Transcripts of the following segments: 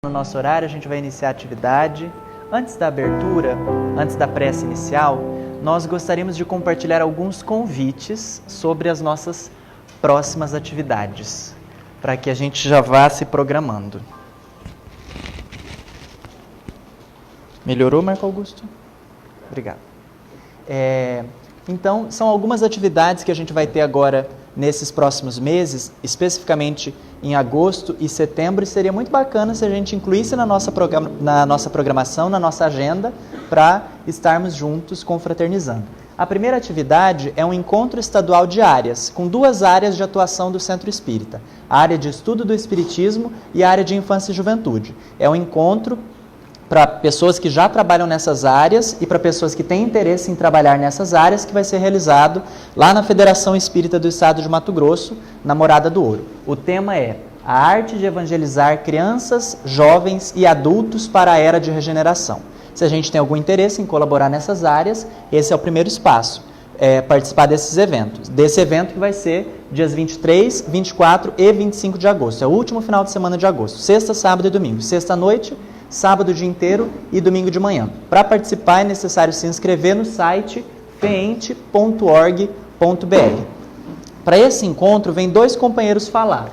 No nosso horário, a gente vai iniciar a atividade. Antes da abertura, antes da prece inicial, nós gostaríamos de compartilhar alguns convites sobre as nossas próximas atividades, para que a gente já vá se programando. Melhorou, Marco Augusto? Obrigado. Então, são algumas atividades que a gente vai ter agora nesses próximos meses, especificamente em agosto e setembro, e seria muito bacana se a gente incluísse na nossa programação, na nossa agenda, para estarmos juntos confraternizando. A primeira atividade é um encontro estadual de áreas, com duas áreas de atuação do Centro Espírita, a área de estudo do Espiritismo e a área de infância e juventude. É um encontro para pessoas que já trabalham nessas áreas e para pessoas que têm interesse em trabalhar nessas áreas, que vai ser realizado lá na Federação Espírita do Estado de Mato Grosso, na Morada do Ouro. O tema é a arte de evangelizar crianças, jovens e adultos para a era de regeneração. Se a gente tem algum interesse em colaborar nessas áreas, esse é o primeiro espaço, participar desses eventos. Desse evento que vai ser dias 23, 24 e 25 de agosto. É o último final de semana de agosto, sexta, sábado e domingo. Sexta à noite, sábado o dia inteiro e domingo de manhã. Para participar é necessário se inscrever no site feente.org.br. Para esse encontro, vem dois companheiros falar.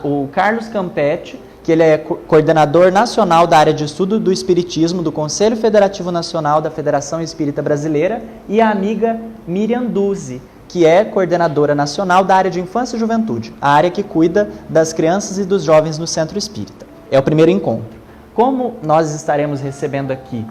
O Carlos Campetti, que ele é coordenador nacional da área de estudo do Espiritismo do Conselho Federativo Nacional da Federação Espírita Brasileira, e a amiga Miriam Duzzi, que é coordenadora nacional da área de infância e juventude, a área que cuida das crianças e dos jovens no Centro Espírita. É o primeiro encontro. Como nós estaremos recebendo aqui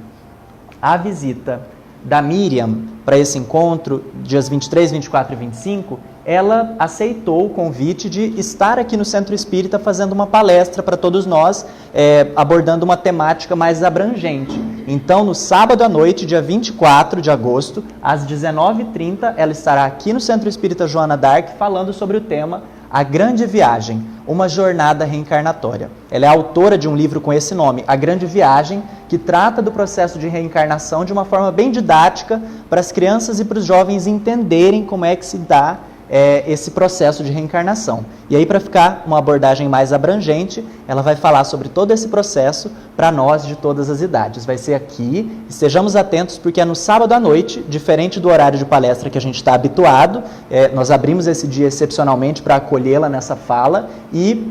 a visita da Miriam para esse encontro, dias 23, 24 e 25, ela aceitou o convite de estar aqui no Centro Espírita fazendo uma palestra para todos nós, abordando uma temática mais abrangente. Então, no sábado à noite, dia 24 de agosto, às 19h30, ela estará aqui no Centro Espírita Joana d'Arc falando sobre o tema A Grande Viagem, uma jornada reencarnatória. Ela é autora de um livro com esse nome, A Grande Viagem, que trata do processo de reencarnação de uma forma bem didática para as crianças e para os jovens entenderem como é que se dá esse processo de reencarnação. E aí, para ficar uma abordagem mais abrangente, ela vai falar sobre todo esse processo para nós de todas as idades. Vai ser aqui, estejamos atentos, porque é no sábado à noite, diferente do horário de palestra que a gente está habituado. Nós abrimos esse dia excepcionalmente para acolhê-la nessa fala, e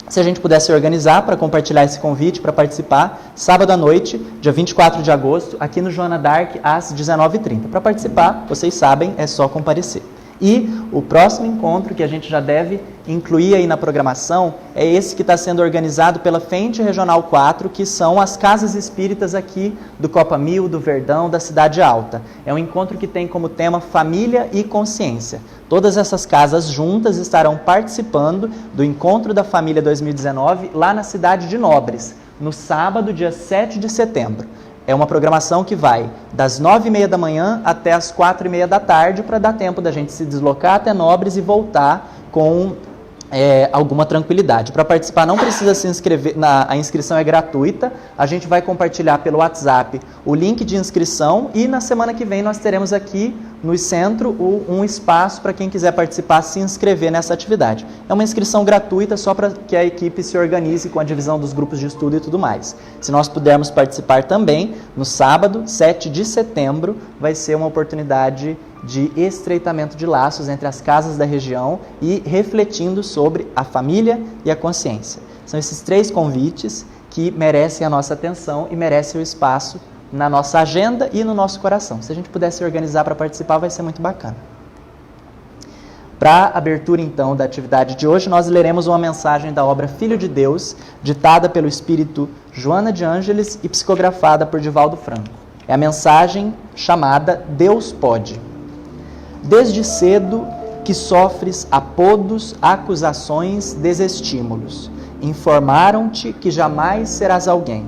se a gente pudesse organizar para compartilhar esse convite, para participar, sábado à noite, dia 24 de agosto, aqui no Joana d'Arc, às 19h30. Para participar, vocês sabem, é só comparecer. E o próximo encontro que a gente já deve incluir aí na programação é esse que está sendo organizado pela Feinte Regional 4, que são as casas espíritas aqui do Copa Mil, do Verdão, da Cidade Alta. É um encontro que tem como tema Família e Consciência. Todas essas casas juntas estarão participando do Encontro da Família 2019 lá na cidade de Nobres, no sábado, dia 7 de setembro. É uma programação que vai das 9h30 da manhã até as 4h30 da tarde, para dar tempo da gente se deslocar até Nobres e voltar com alguma tranquilidade. Para participar não precisa se inscrever, a inscrição é gratuita, a gente vai compartilhar pelo WhatsApp o link de inscrição, e na semana que vem nós teremos aqui no centro um espaço para quem quiser participar, se inscrever nessa atividade. É uma inscrição gratuita só para que a equipe se organize com a divisão dos grupos de estudo e tudo mais. Se nós pudermos participar também, no sábado, 7 de setembro, vai ser uma oportunidade de estreitamento de laços entre as casas da região e refletindo sobre a família e a consciência. São esses três convites que merecem a nossa atenção e merecem o espaço na nossa agenda e no nosso coração. Se a gente puder se organizar para participar, vai ser muito bacana. Para a abertura, então, da atividade de hoje, nós leremos uma mensagem da obra Filho de Deus, ditada pelo espírito Joana de Ângeles e psicografada por Divaldo Franco. É a mensagem chamada Deus Pode. Desde cedo que sofres apodos, acusações, desestímulos. Informaram-te que jamais serás alguém.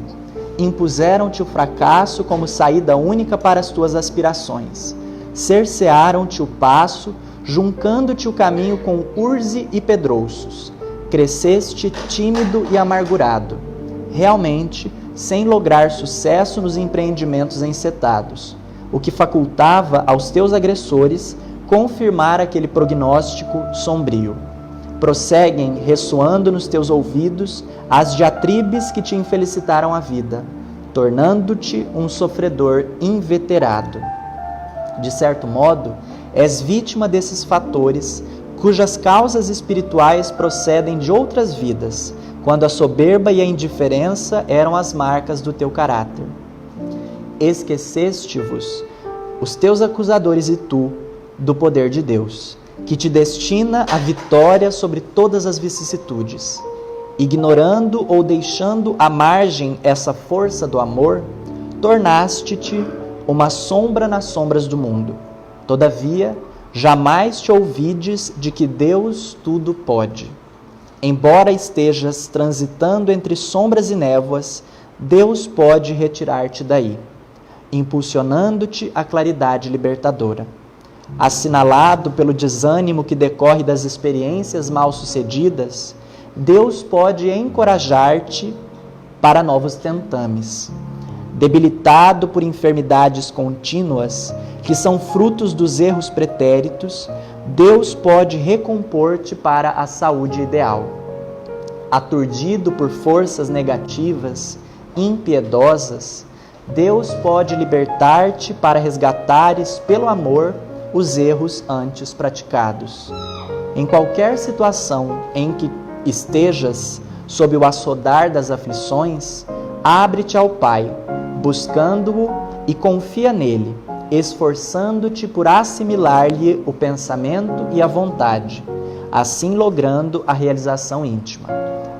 Impuseram-te o fracasso como saída única para as tuas aspirações. Cercearam-te o passo, juncando-te o caminho com urze e pedrouços. Cresceste tímido e amargurado, realmente sem lograr sucesso nos empreendimentos encetados, o que facultava aos teus agressores confirmar aquele prognóstico sombrio. prosseguem ressoando nos teus ouvidos as diatribes que te infelicitaram a vida, tornando-te um sofredor inveterado. De certo modo, és vítima desses fatores, cujas causas espirituais procedem de outras vidas, quando a soberba e a indiferença eram as marcas do teu caráter. Esqueceste-vos, os teus acusadores e tu, do poder de Deus, que te destina a vitória sobre todas as vicissitudes. Ignorando ou deixando à margem essa força do amor, tornaste-te uma sombra nas sombras do mundo. Todavia, jamais te ouvides de que Deus tudo pode. Embora estejas transitando entre sombras e névoas, Deus pode retirar-te daí, impulsionando-te à claridade libertadora. Assinalado pelo desânimo que decorre das experiências mal-sucedidas, Deus pode encorajar-te para novos tentames. Debilitado por enfermidades contínuas, que são frutos dos erros pretéritos, Deus pode recompor-te para a saúde ideal. Aturdido por forças negativas, impiedosas, Deus pode libertar-te para resgatares pelo amor os erros antes praticados. Em qualquer situação em que estejas sob o açodar das aflições, abre-te ao Pai, buscando-o e confia nele, esforçando-te por assimilar-lhe o pensamento e a vontade, assim logrando a realização íntima.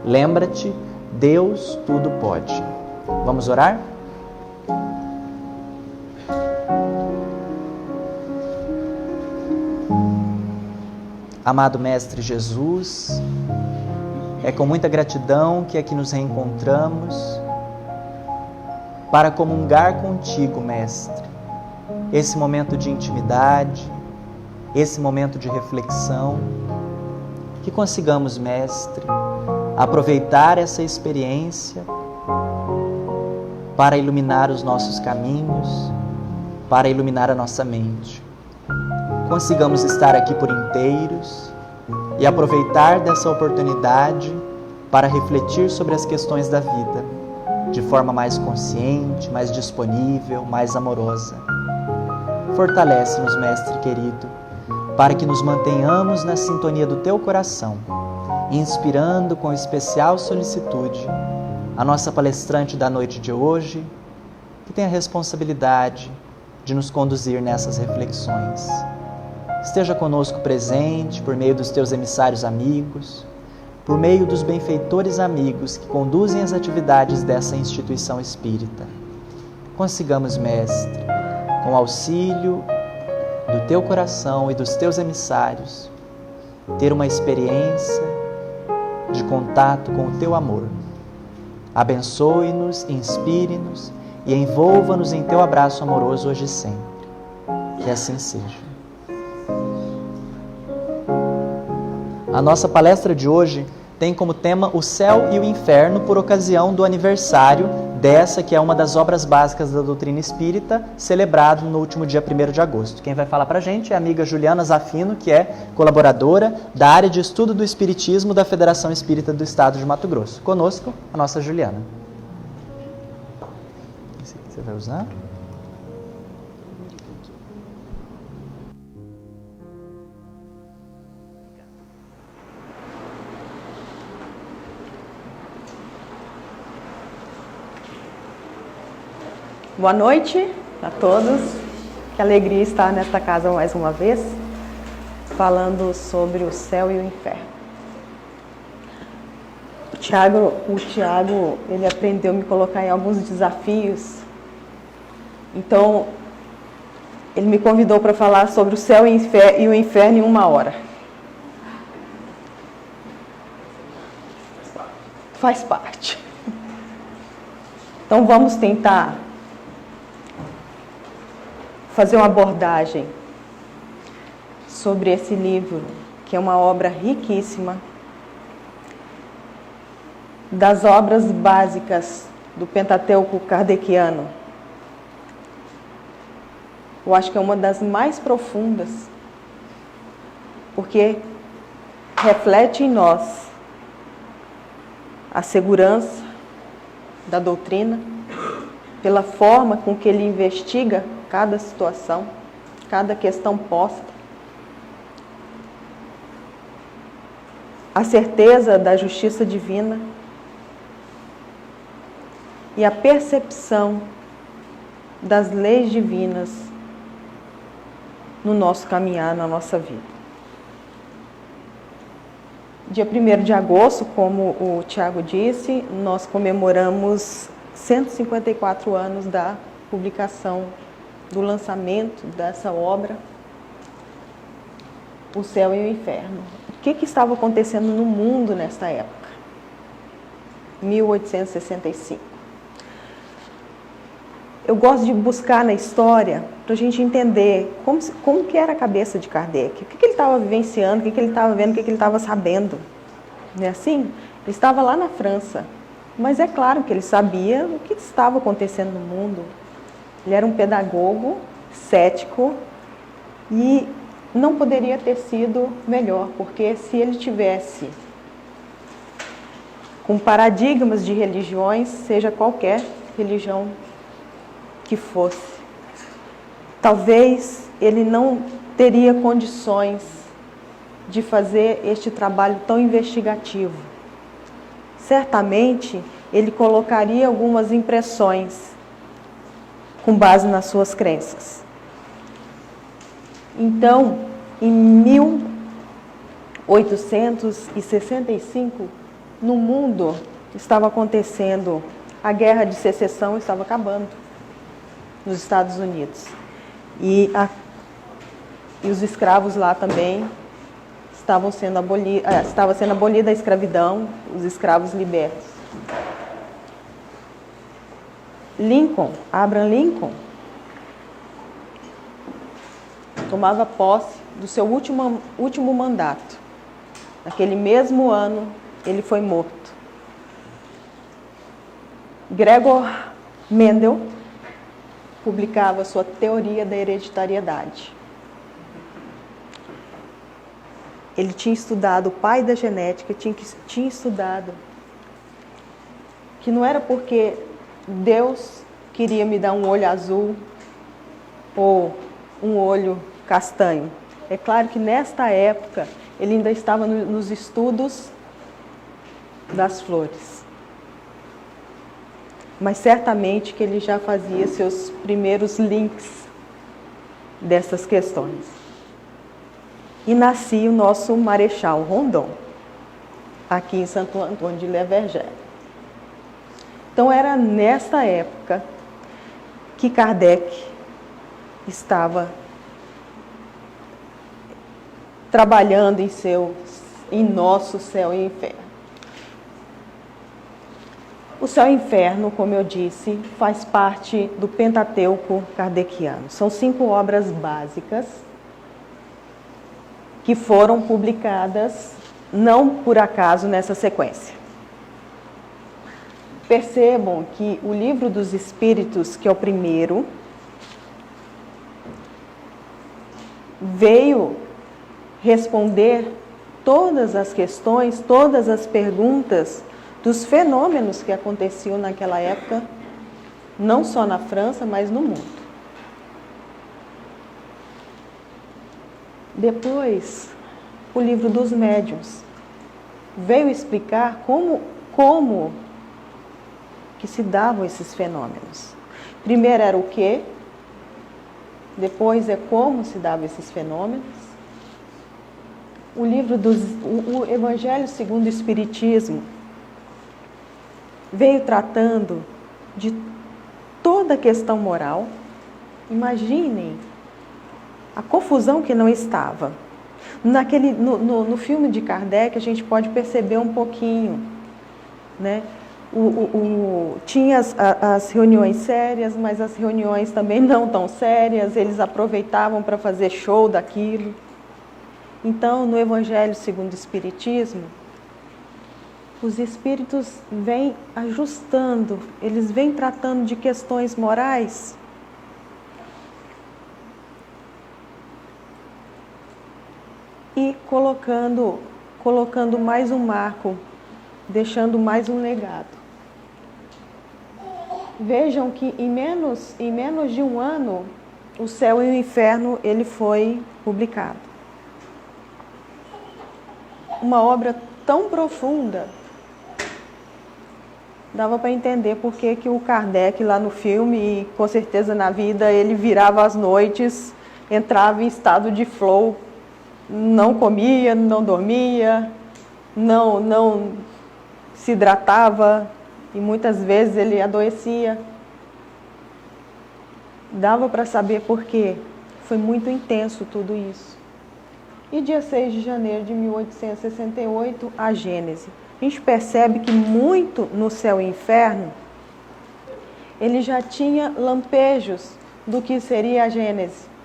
Lembra-te, Deus tudo pode. Vamos orar? Amado Mestre Jesus, é com muita gratidão que aqui nos reencontramos para comungar contigo, Mestre, esse momento de intimidade, esse momento de reflexão, que consigamos, Mestre, aproveitar essa experiência para iluminar os nossos caminhos, para iluminar a nossa mente. Consigamos estar aqui por inteiros e aproveitar dessa oportunidade para refletir sobre as questões da vida, de forma mais consciente, mais disponível, mais amorosa. Fortalece-nos, Mestre querido, para que nos mantenhamos na sintonia do Teu coração, inspirando com especial solicitude a nossa palestrante da noite de hoje, que tem a responsabilidade de nos conduzir nessas reflexões. Esteja conosco presente por meio dos Teus emissários amigos, por meio dos benfeitores amigos que conduzem as atividades dessa instituição espírita. Consigamos, Mestre, com o auxílio do Teu coração e dos Teus emissários, ter uma experiência de contato com o Teu amor. Abençoe-nos, inspire-nos e envolva-nos em Teu abraço amoroso hoje e sempre. Que assim seja. A nossa palestra de hoje tem como tema o céu e o inferno por ocasião do aniversário dessa que é uma das obras básicas da doutrina espírita, celebrado no último dia 1º de agosto. Quem vai falar para a gente é a amiga Juliana Zafino, que é colaboradora da área de estudo do Espiritismo da Federação Espírita do Estado de Mato Grosso. Conosco, a nossa Juliana. Esse aqui você vai usar? Boa noite a todos. Que alegria estar nesta casa mais uma vez, falando sobre o céu e o inferno. O Tiago, ele aprendeu a me colocar em alguns desafios. Então, ele me convidou para falar sobre o céu e o inferno em 1 hora. Faz parte. Então, vamos tentar fazer uma abordagem sobre esse livro, que é uma obra riquíssima, das obras básicas do Pentateuco kardeciano. Eu acho que é uma das mais profundas, porque reflete em nós a segurança da doutrina, pela forma com que ele investiga cada situação, cada questão posta, a certeza da justiça divina e a percepção das leis divinas no nosso caminhar, na nossa vida. Dia 1º de agosto, como o Tiago disse, nós comemoramos 154 anos da publicação, do lançamento dessa obra, O Céu e o Inferno. O que estava acontecendo no mundo nesta época? 1865. Eu gosto de buscar na história para a gente entender como que era a cabeça de Kardec, o que ele estava vivenciando, o que ele estava vendo, o que ele estava sabendo. Não é assim? Ele estava lá na França, mas é claro que ele sabia o que estava acontecendo no mundo. Ele era um pedagogo, cético, e não poderia ter sido melhor, porque se ele tivesse com paradigmas de religiões, seja qualquer religião que fosse, talvez ele não teria condições de fazer este trabalho tão investigativo. Certamente, ele colocaria algumas impressões com base nas suas crenças. Então, em 1865, no mundo estava acontecendo, a Guerra de Secessão estava acabando nos Estados Unidos. E os escravos lá também estava sendo abolida a escravidão, os escravos libertos. Abraham Lincoln, tomava posse do seu último mandato. Naquele mesmo ano, ele foi morto. Gregor Mendel publicava sua teoria da hereditariedade. Ele tinha estudado o pai da genética, tinha estudado que não era porque Deus queria me dar um olho azul ou um olho castanho. É claro que nesta época ele ainda estava nos estudos das flores. Mas certamente que ele já fazia seus primeiros links dessas questões. E nascia o nosso Marechal Rondon, aqui em Santo Antônio de Levergé. Então era nesta época que Kardec estava trabalhando em nosso Céu e Inferno. O Céu e o Inferno, como eu disse, faz parte do Pentateuco kardeciano. São 5 obras básicas que foram publicadas, não por acaso, nessa sequência. Percebam que o Livro dos Espíritos, que é o primeiro, veio responder todas as questões, todas as perguntas dos fenômenos que aconteciam naquela época, não só na França, mas no mundo. Depois, o Livro dos Médiuns veio explicar como que se davam esses fenômenos. Primeiro era o quê? Depois é como se davam esses fenômenos. O Evangelho segundo o Espiritismo veio tratando de toda a questão moral. Imaginem a confusão que não estava. No filme de Kardec, a gente pode perceber um pouquinho, né? Tinha as reuniões sérias, mas as reuniões também não tão sérias, eles aproveitavam para fazer show daquilo. Então, no Evangelho segundo o Espiritismo, os espíritos vêm ajustando, eles vêm tratando de questões morais e colocando colocando mais um marco, deixando mais um legado. Vejam que em menos de um ano, O Céu e o Inferno ele foi publicado. Uma obra tão profunda, dava para entender por que o Kardec lá no filme, e com certeza na vida, ele virava às noites, entrava em estado de flow, não comia, não dormia, não se hidratava, e muitas vezes ele adoecia. Dava para saber por quê. Foi muito intenso tudo isso. E dia 6 de janeiro de 1868, a Gênese. A gente percebe que muito no Céu e Inferno, ele já tinha lampejos do que seria a Gênese.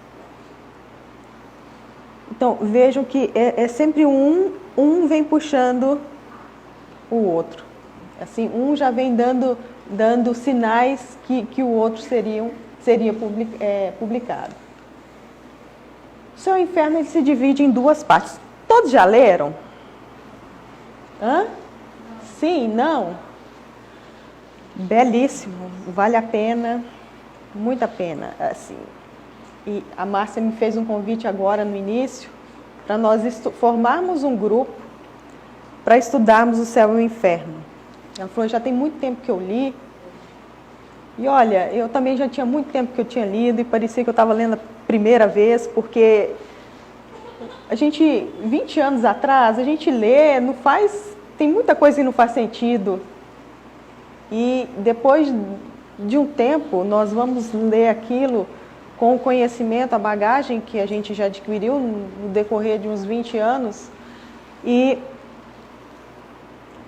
Então, vejam que é sempre um vem puxando o outro. Assim, um já vem dando sinais que o outro seria publicado. O Céu e o Inferno ele se divide em duas partes. Todos já leram? Hã? Sim, não? Belíssimo, vale a pena, muito a pena. Assim. E a Márcia me fez um convite agora no início para nós formarmos um grupo para estudarmos o Céu e o Inferno. Ela falou, já tem muito tempo que eu li. E olha, eu também já tinha muito tempo que eu tinha lido e parecia que eu estava lendo a primeira vez, porque a gente, 20 anos atrás, a gente lê, tem muita coisa que não faz sentido. E depois de um tempo, nós vamos ler aquilo com o conhecimento, a bagagem que a gente já adquiriu no decorrer de uns 20 anos, e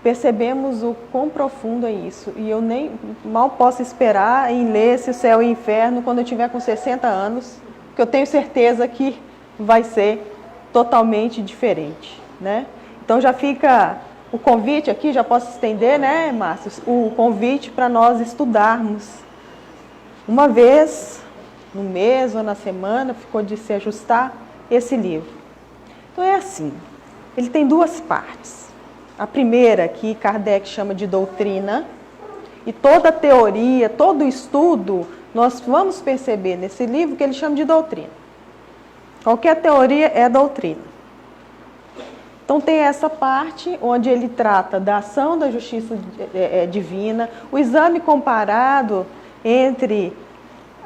percebemos o quão profundo é isso. E eu nem mal posso esperar em ler esse Céu e Inferno quando eu tiver com 60 anos, porque eu tenho certeza que vai ser totalmente diferente, né? Então já fica o convite aqui, já posso estender, né, Márcio? O convite para nós estudarmos uma vez no mês ou na semana, ficou de se ajustar esse livro. Então é assim, ele tem duas partes. A primeira, que Kardec chama de doutrina, e toda a teoria, todo o estudo, nós vamos perceber nesse livro que ele chama de doutrina. Qualquer teoria é doutrina. Então tem essa parte onde ele trata da ação da justiça divina, o exame comparado entre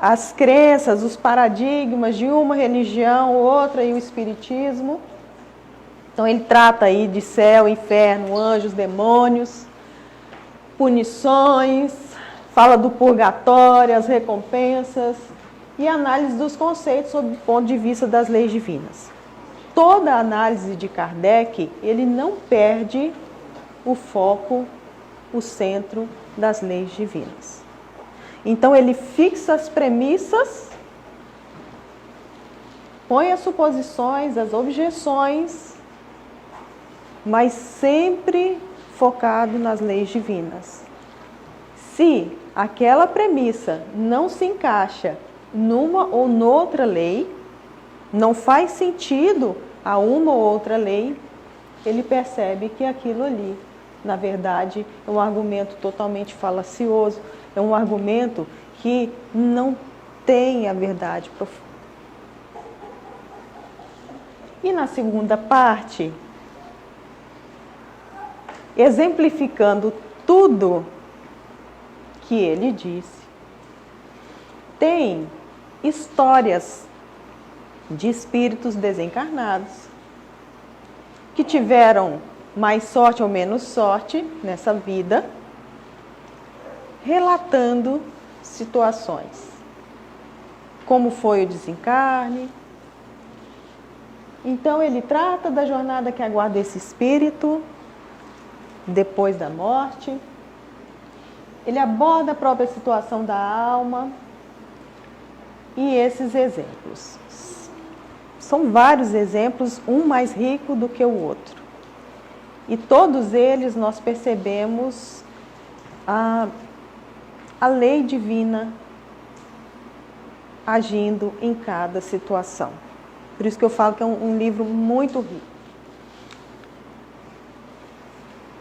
as crenças, os paradigmas de uma religião, outra e o espiritismo. Então ele trata aí de céu, inferno, anjos, demônios, punições, fala do purgatório, as recompensas e análise dos conceitos sob o ponto de vista das leis divinas. Toda a análise de Kardec, ele não perde o foco, o centro das leis divinas. Então ele fixa as premissas, põe as suposições, as objeções, mas sempre focado nas leis divinas. Se aquela premissa não se encaixa numa ou noutra lei, não faz sentido a uma ou outra lei, ele percebe que aquilo ali, na verdade, é um argumento totalmente falacioso, é um argumento que não tem a verdade profunda. E na segunda parte, exemplificando tudo que ele disse, tem histórias de espíritos desencarnados que tiveram mais sorte ou menos sorte nessa vida, relatando situações, como foi o desencarne. Então ele trata da jornada que aguarda esse espírito depois da morte. Ele aborda a própria situação da alma e esses exemplos. São vários exemplos, um mais rico do que o outro. E todos eles nós percebemos a lei divina agindo em cada situação. Por isso que eu falo que é um livro muito rico.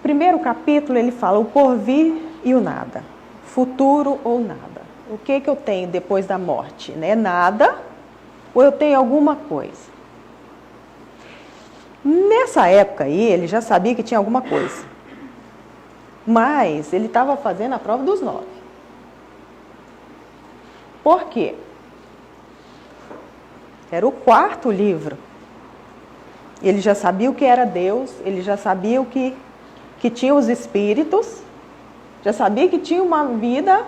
primeiro capítulo ele fala o porvir e o nada, futuro ou nada. O que eu tenho depois da morte? Né? Nada ou eu tenho alguma coisa? Nessa época aí, ele já sabia que tinha alguma coisa. Mas ele estava fazendo a prova dos 9. Por quê? Era o 4º livro. Ele já sabia o que era Deus, ele já sabia o que tinha os espíritos, já sabia que tinha uma vida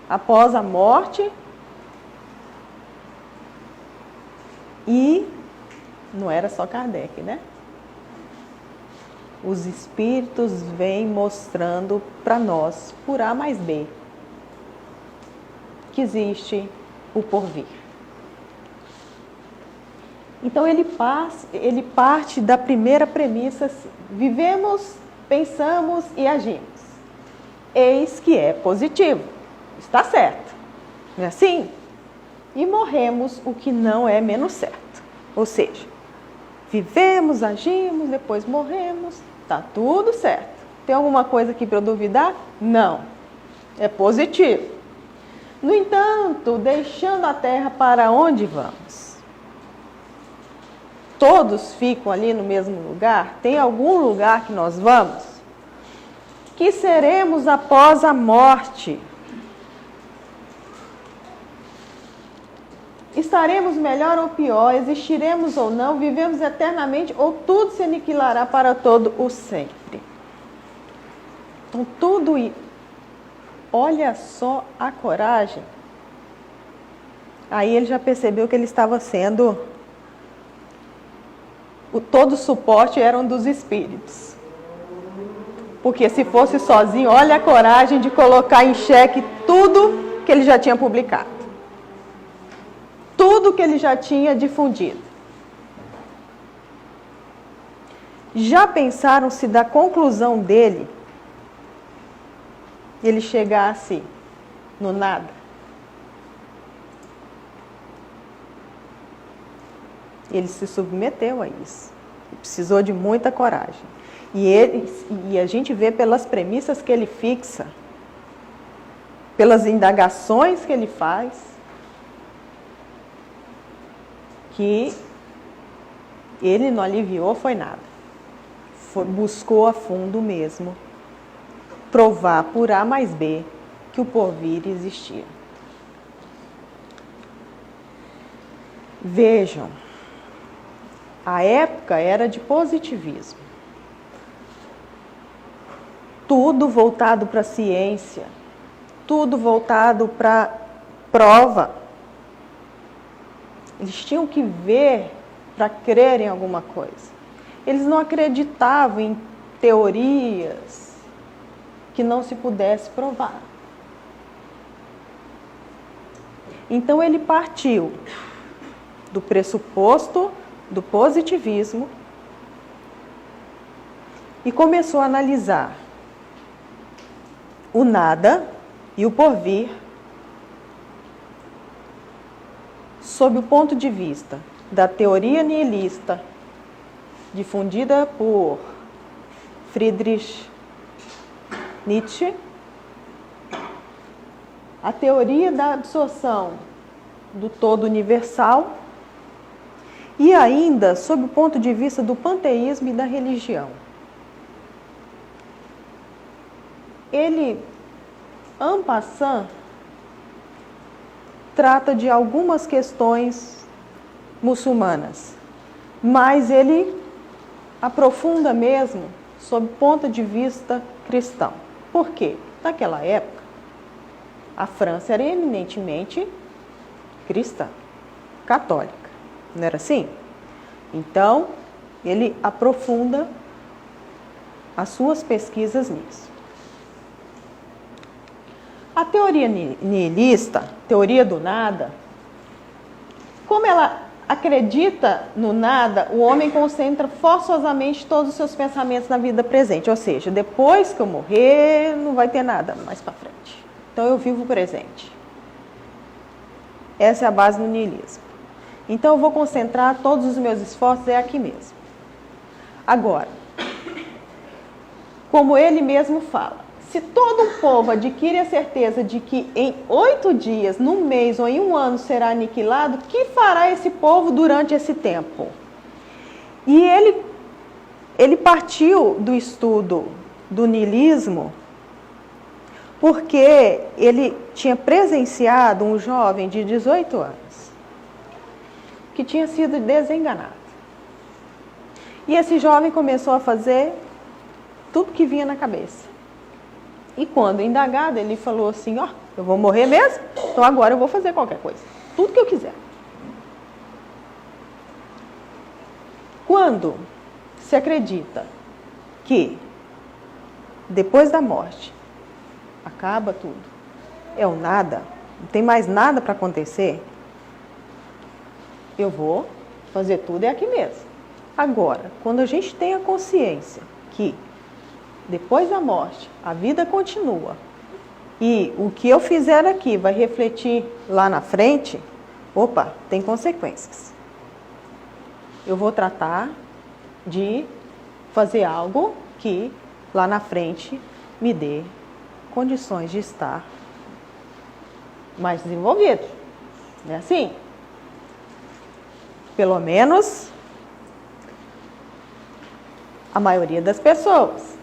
após a morte. E não era só Kardec, né? Os espíritos vêm mostrando para nós, por A mais B, que existe o porvir. Então ele parte da primeira premissa, vivemos, pensamos e agimos. Eis que é positivo, está certo, não é assim? E morremos, o que não é menos certo. Ou seja, vivemos, agimos, depois morremos, está tudo certo. Tem alguma coisa aqui para eu duvidar? Não, é positivo. No entanto, deixando a Terra, para onde vamos? Todos ficam ali no mesmo lugar? Tem algum lugar que nós vamos? Que seremos após a morte? Estaremos melhor ou pior? Existiremos ou não? Vivemos eternamente ou tudo se aniquilará para todo o sempre? Então tudo isso. Olha só a coragem. Aí ele já percebeu que ele estava sendo... todo o suporte eram dos espíritos. Porque se fosse sozinho, olha a coragem de colocar em xeque tudo que ele já tinha publicado. Tudo que ele já tinha difundido. Já pensaram se da conclusão dele, ele chegasse no nada? Ele se submeteu a isso. Precisou de muita coragem. E a gente vê pelas premissas que ele fixa, pelas indagações que ele faz, que ele não aliviou foi nada. Buscou a fundo mesmo provar por A mais B que o porvir existia. Vejam, a época era de positivismo. Tudo voltado para a ciência, tudo voltado para prova. Eles tinham que ver para crer em alguma coisa. Eles não acreditavam em teorias que não se pudesse provar. Então ele partiu do pressuposto do positivismo e começou a analisar o nada e o porvir sob o ponto de vista da teoria nihilista difundida por Friedrich Nietzsche, a teoria da absorção do todo universal e ainda sob o ponto de vista do panteísmo e da religião. Ele, en passant, trata de algumas questões muçulmanas, mas ele aprofunda mesmo sob o ponto de vista cristão. Por quê? Naquela época, a França era eminentemente cristã, católica, não era assim? Então, ele aprofunda as suas pesquisas nisso. A teoria nihilista, teoria do nada, como ela acredita no nada, o homem concentra forçosamente todos os seus pensamentos na vida presente. Ou seja, depois que eu morrer, não vai ter nada mais para frente. Então eu vivo o presente. Essa é a base do nihilismo. Então eu vou concentrar todos os meus esforços aqui mesmo. Agora, como ele mesmo fala, se todo um povo adquire a certeza de que em 8 dias, num mês ou em um ano será aniquilado, que fará esse povo durante esse tempo? E ele partiu do estudo do niilismo porque ele tinha presenciado um jovem de 18 anos que tinha sido desenganado. E esse jovem começou a fazer tudo que vinha na cabeça. E quando indagado, ele falou assim, ó, eu vou morrer mesmo, então agora eu vou fazer qualquer coisa, tudo que eu quiser. Quando se acredita que depois da morte acaba tudo, é o nada, não tem mais nada para acontecer, eu vou fazer tudo é aqui mesmo. Agora, quando a gente tem a consciência que depois da morte a vida continua e o que eu fizer aqui vai refletir lá na frente, opa, tem consequências. Eu vou tratar de fazer algo que lá na frente me dê condições de estar mais desenvolvido. Não é assim? Pelo menos a maioria das pessoas.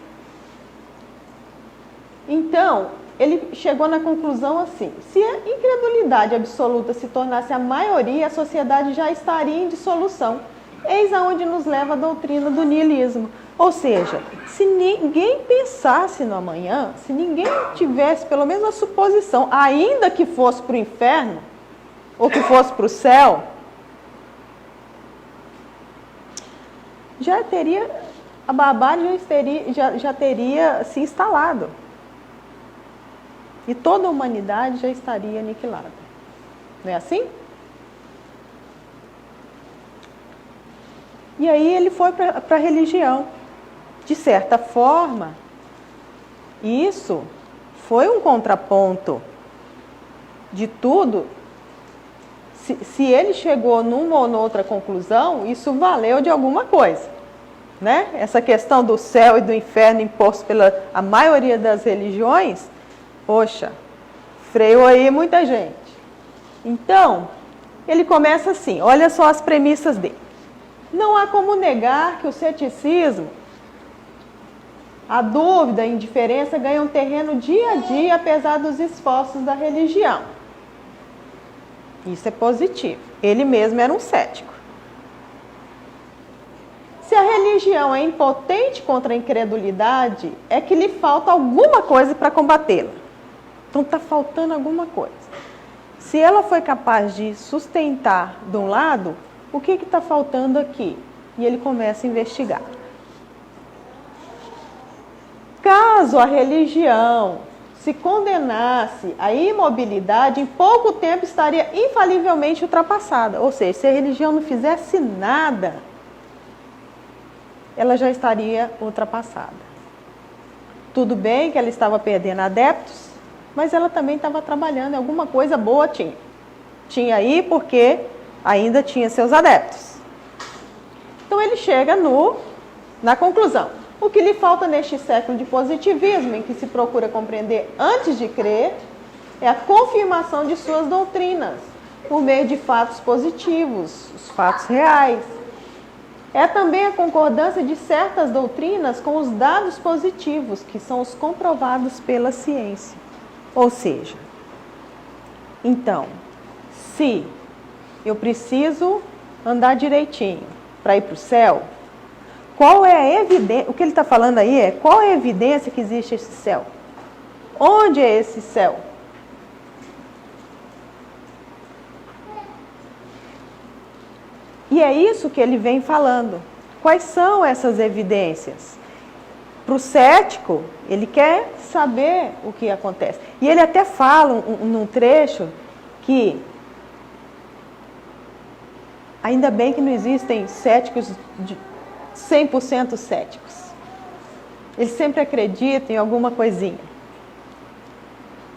Então, ele chegou na conclusão assim, se a incredulidade absoluta se tornasse a maioria, a sociedade já estaria em dissolução. Eis aonde nos leva a doutrina do niilismo. Ou seja, se ninguém pensasse no amanhã, se ninguém tivesse pelo menos a suposição, ainda que fosse para o inferno, ou que fosse para o céu, já teria, a barbárie já teria se instalado. E toda a humanidade já estaria aniquilada. Não é assim? E aí ele foi para a religião. De certa forma, isso foi um contraponto de tudo. Se ele chegou numa ou noutra conclusão, isso valeu de alguma coisa. Né? Essa questão do céu e do inferno imposto pela a maioria das religiões, poxa, freou aí muita gente. Então, ele começa assim, olha só as premissas dele. Não há como negar que o ceticismo, a dúvida, a indiferença ganham terreno dia a dia, apesar dos esforços da religião. Isso é positivo. Ele mesmo era um cético. Se a religião é impotente contra a incredulidade, é que lhe falta alguma coisa para combatê-la. Então está faltando alguma coisa. Se ela foi capaz de sustentar de um lado, o que está faltando aqui? E ele começa a investigar. Caso a religião se condenasse à imobilidade, em pouco tempo estaria infalivelmente ultrapassada. Ou seja, se a religião não fizesse nada, ela já estaria ultrapassada. Tudo bem que ela estava perdendo adeptos, mas ela também estava trabalhando em alguma coisa boa, tinha. Tinha aí porque ainda tinha seus adeptos. Então ele chega na conclusão. O que lhe falta neste século de positivismo, em que se procura compreender antes de crer, é a confirmação de suas doutrinas, por meio de fatos positivos, os fatos reais. É também a concordância de certas doutrinas com os dados positivos, que são os comprovados pela ciência. Ou seja, então, se eu preciso andar direitinho para ir para o céu, qual é a evidência? O que ele está falando aí é qual é a evidência que existe esse céu? Onde é esse céu? E é isso que ele vem falando. Quais são essas evidências? Para o cético, ele quer saber o que acontece. E ele até fala num trecho que ainda bem que não existem céticos 100% céticos. Eles sempre acreditam em alguma coisinha.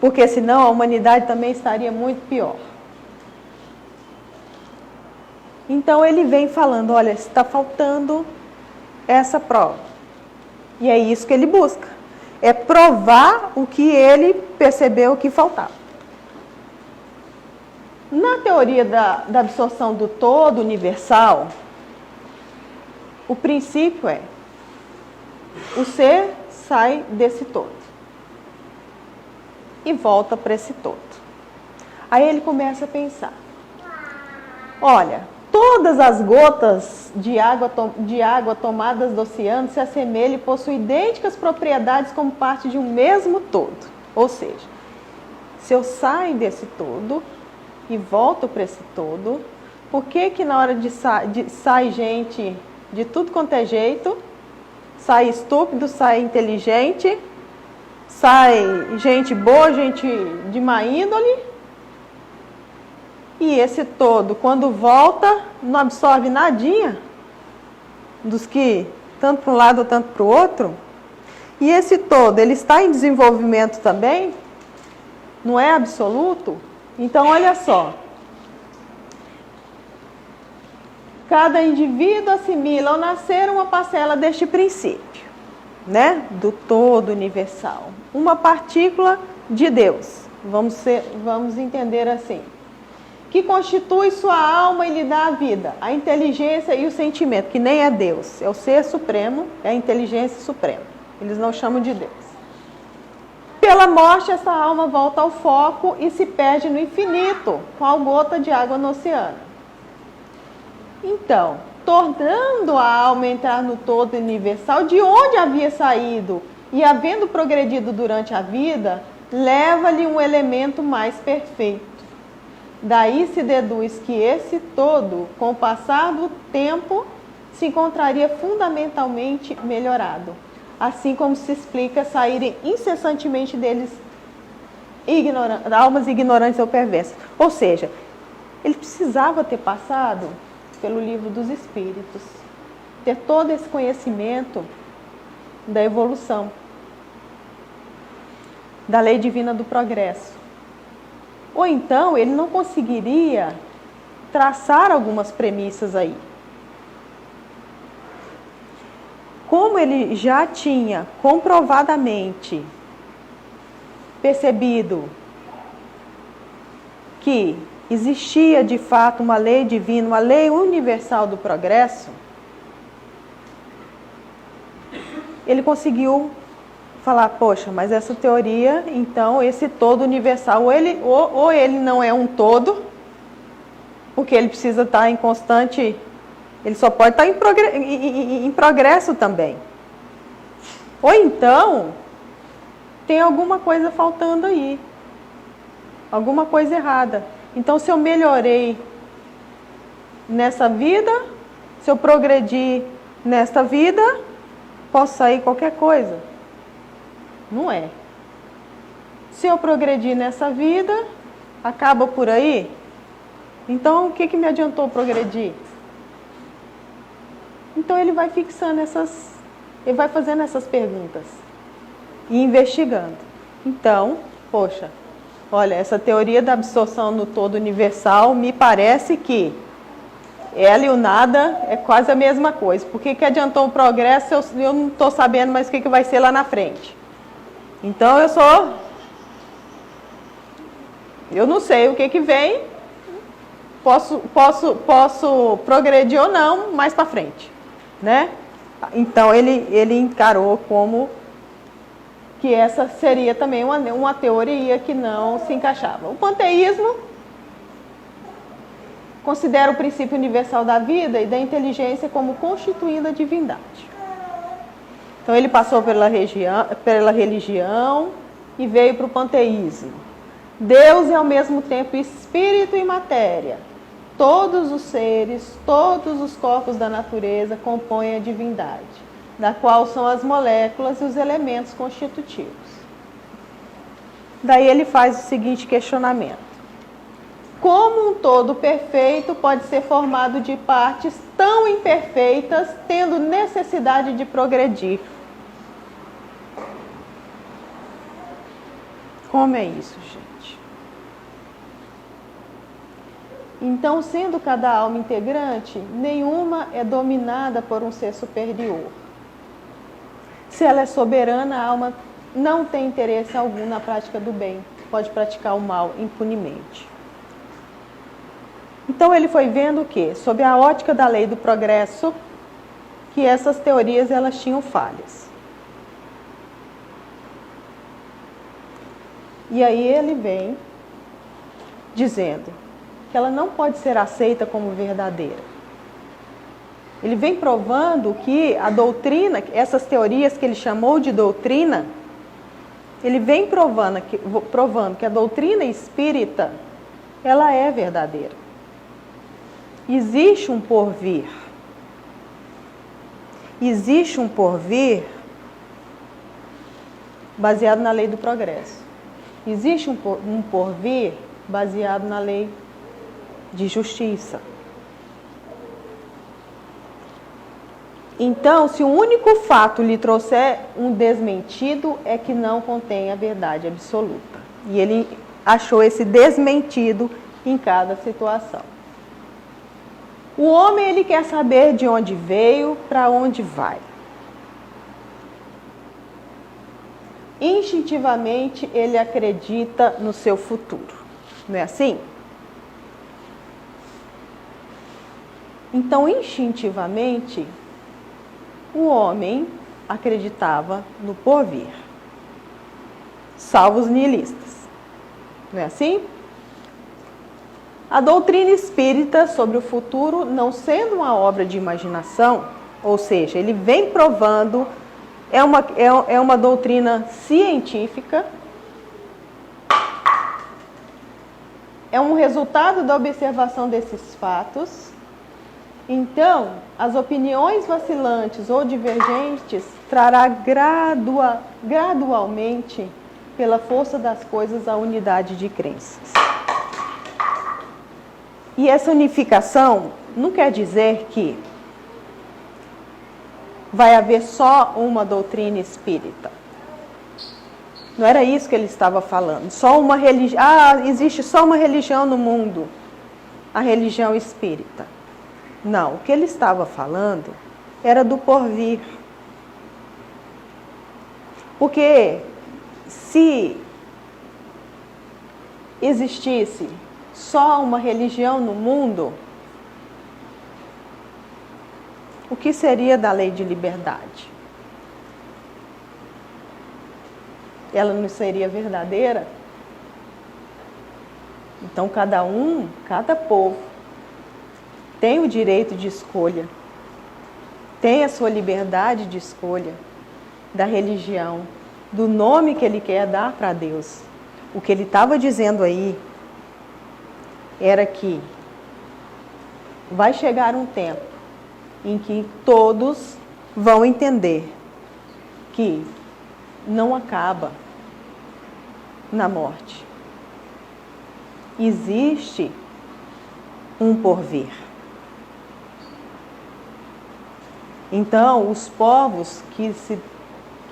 Porque senão a humanidade também estaria muito pior. Então ele vem falando, olha, está faltando essa prova. E é isso que ele busca. É provar o que ele percebeu que faltava. Na teoria da absorção do todo universal, o princípio é: o ser sai desse todo e volta para esse todo. Aí ele começa a pensar: olha, todas as gotas de água tomadas do oceano se assemelham e possuem idênticas propriedades como parte de um mesmo todo. Ou seja, se eu saio desse todo e volto para esse todo, por que na hora de sai gente de tudo quanto é jeito, sai estúpido, sai inteligente, sai gente boa, gente de má índole, e esse todo, quando volta, não absorve nadinha dos que, tanto para um lado, tanto para o outro? E esse todo, ele está em desenvolvimento também? Não é absoluto? Então, olha só. Cada indivíduo assimila ao nascer uma parcela deste princípio, né? Do todo universal. Uma partícula de Deus. Vamos entender assim. Que constitui sua alma e lhe dá a vida, a inteligência e o sentimento, que nem é Deus, é o ser supremo, é a inteligência suprema. Eles não chamam de Deus. Pela morte, essa alma volta ao foco e se perde no infinito, qual gota de água no oceano. Então, tornando a alma entrar no todo universal, de onde havia saído e havendo progredido durante a vida, leva-lhe um elemento mais perfeito. Daí se deduz que esse todo, com o passar do tempo, se encontraria fundamentalmente melhorado. Assim como se explica saírem incessantemente deles almas ignorantes ou perversas. Ou seja, ele precisava ter passado pelo livro dos Espíritos, ter todo esse conhecimento da evolução, da lei divina do progresso. Ou então ele não conseguiria traçar algumas premissas aí. Como ele já tinha comprovadamente percebido que existia de fato uma lei divina, uma lei universal do progresso, ele conseguiu falar: poxa, mas essa teoria, então, esse todo universal, ou ele não é um todo, porque ele precisa estar em constante, ele só pode estar em progresso também. Ou então, tem alguma coisa faltando aí, alguma coisa errada. Então, se eu melhorei nessa vida, se eu progredi nesta vida, posso sair qualquer coisa. Não é. Se eu progredir nessa vida, acaba por aí? Então, o que me adiantou progredir? Então, ele vai fixando ele vai fazendo essas perguntas e investigando. Então, poxa, olha, essa teoria da absorção no todo universal, me parece que ela e o nada é quase a mesma coisa. Por que adiantou o progresso se eu não estou sabendo mais o que vai ser lá na frente? Então, eu não sei o que vem, posso progredir ou não mais para frente, né? Então, ele encarou como que essa seria também uma teoria que não se encaixava. O panteísmo considera o princípio universal da vida e da inteligência como constituindo a divindade. Então, ele passou pela religião e veio para o panteísmo. Deus é ao mesmo tempo espírito e matéria. Todos os seres, todos os corpos da natureza compõem a divindade, da qual são as moléculas e os elementos constitutivos. Daí ele faz o seguinte questionamento: como um todo perfeito pode ser formado de partes tão imperfeitas, tendo necessidade de progredir? Como é isso, gente? Então, sendo cada alma integrante, nenhuma é dominada por um ser superior. Se ela é soberana, a alma não tem interesse algum na prática do bem, pode praticar o mal impunemente. Então ele foi vendo o quê? Sob a ótica da lei do progresso, que essas teorias elas tinham falhas. E aí ele vem dizendo que ela não pode ser aceita como verdadeira. Ele vem provando que a doutrina, essas teorias que ele chamou de doutrina, ele vem provando que a doutrina espírita, ela é verdadeira. Existe um porvir. Existe um porvir baseado na lei do progresso. Existe um porvir baseado na lei de justiça. Então, se o único fato lhe trouxer um desmentido, é que não contém a verdade absoluta. E ele achou esse desmentido em cada situação. O homem, ele quer saber de onde veio, para onde vai. Instintivamente, ele acredita no seu futuro. Não é assim? Então, instintivamente, o homem acreditava no porvir, salvo os nihilistas. Não é assim? A doutrina espírita sobre o futuro, não sendo uma obra de imaginação, ou seja, ele vem provando, é uma doutrina científica, é um resultado da observação desses fatos. Então, as opiniões vacilantes ou divergentes trará gradualmente, pela força das coisas, a unidade de crenças. E essa unificação não quer dizer que vai haver só uma doutrina espírita. Não era isso que ele estava falando. Só uma religião. Existe só uma religião no mundo, a religião espírita. Não, o que ele estava falando era do porvir. Porque se existisse só uma religião no mundo, o que seria da lei de liberdade? Ela não seria verdadeira? Então, cada povo tem o direito de escolha, tem a sua liberdade de escolha da religião, do nome que ele quer dar para Deus. O que ele estava dizendo aí era que vai chegar um tempo em que todos vão entender que não acaba na morte. Existe um porvir. Então, os povos que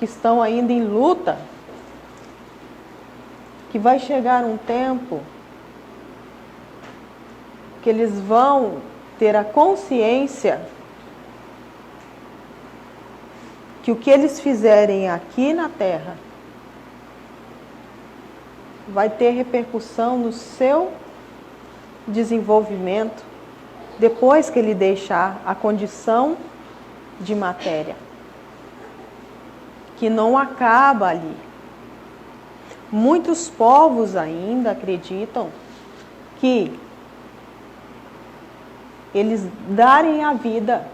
estão ainda em luta, que vai chegar um tempo que eles vão ter a consciência que o que eles fizerem aqui na Terra vai ter repercussão no seu desenvolvimento depois que ele deixar a condição de matéria, que não acaba ali. Muitos povos ainda acreditam que eles darem a vida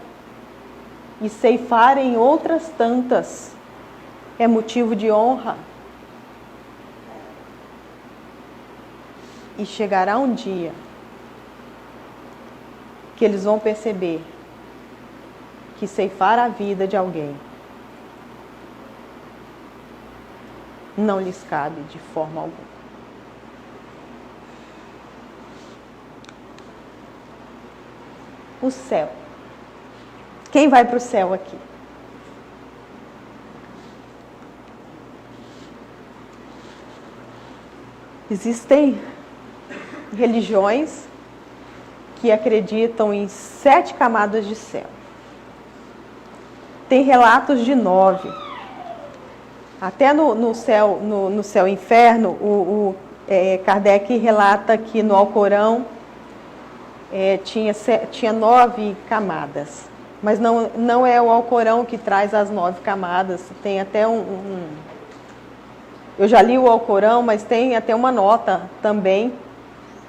e ceifarem outras tantas é motivo de honra. E chegará um dia que eles vão perceber que ceifar a vida de alguém não lhes cabe de forma alguma. O céu. Quem vai para o céu aqui? Existem religiões que acreditam em 7 camadas de céu. Tem relatos de 9. Até no céu e inferno, Kardec relata que no Alcorão tinha 9 camadas. Mas não é o Alcorão que traz as 9 camadas. Tem até eu já li o Alcorão, mas tem até uma nota também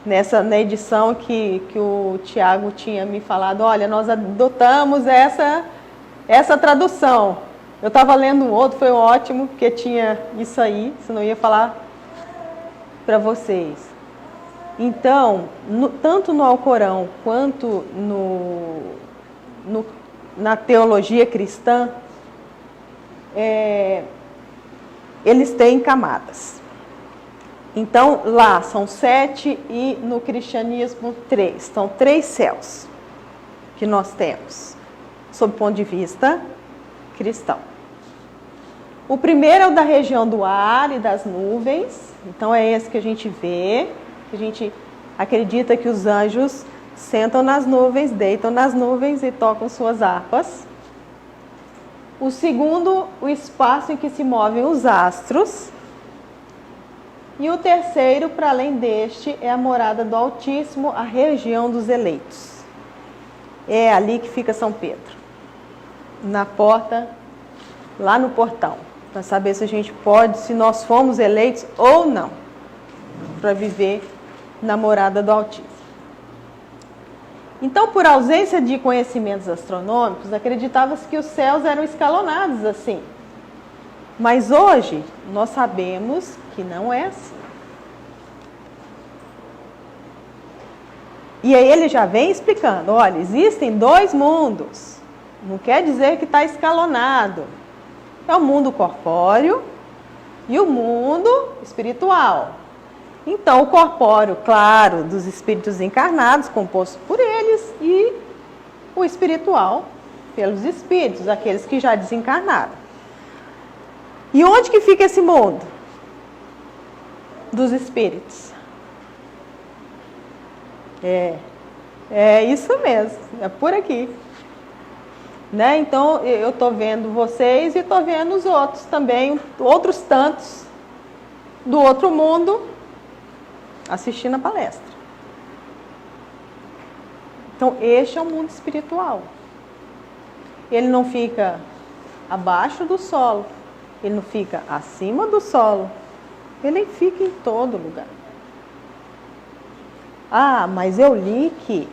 na edição que o Tiago tinha me falado, olha, nós adotamos essa tradução. Eu estava lendo um outro, foi ótimo, porque tinha isso aí, senão eu ia falar para vocês. Então, tanto no Alcorão quanto na teologia cristã, eles têm camadas. Então, lá são 7 e no cristianismo 3. São 3 céus que nós temos, sob o ponto de vista cristão. O primeiro é o da região do ar e das nuvens. Então, é esse que a gente vê, que a gente acredita que os anjos sentam nas nuvens, deitam nas nuvens e tocam suas harpas. O segundo, o espaço em que se movem os astros. E o terceiro, para além deste, é a morada do Altíssimo, a região dos eleitos. É ali que fica São Pedro, na porta, lá no portão, para saber se a gente pode, se nós fomos eleitos ou não, para viver na morada do Altíssimo. Então, por ausência de conhecimentos astronômicos, acreditava-se que os céus eram escalonados assim. Mas hoje, nós sabemos que não é assim. E aí ele já vem explicando, olha, existem 2 mundos. Não quer dizer que está escalonado. É o mundo corpóreo e o mundo espiritual. Então, o corpóreo, claro, dos espíritos encarnados, composto por eles, e o espiritual, pelos espíritos, aqueles que já desencarnaram. E onde que fica esse mundo dos espíritos? É isso mesmo, é por aqui. Né? Então, eu estou vendo vocês e estou vendo os outros também, outros tantos do outro mundo, assistindo a palestra. Então, este é o mundo espiritual. Ele não fica abaixo do solo, ele não fica acima do solo, ele fica em todo lugar. Ah, mas eu li que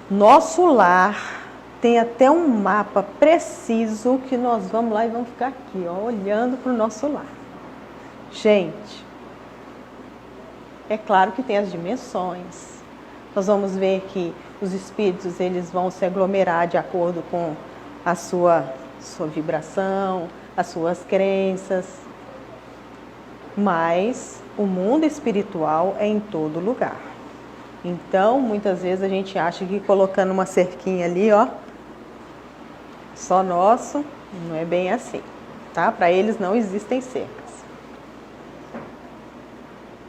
nosso lar tem até um mapa preciso que nós vamos lá e vamos ficar aqui, ó, olhando para o nosso lar. Gente, é claro que tem as dimensões. Nós vamos ver que os espíritos eles vão se aglomerar de acordo com a sua vibração, as suas crenças. Mas o mundo espiritual é em todo lugar. Então, muitas vezes a gente acha que colocando uma cerquinha ali, ó, só nosso, não é bem assim, tá? Para eles não existem cercas.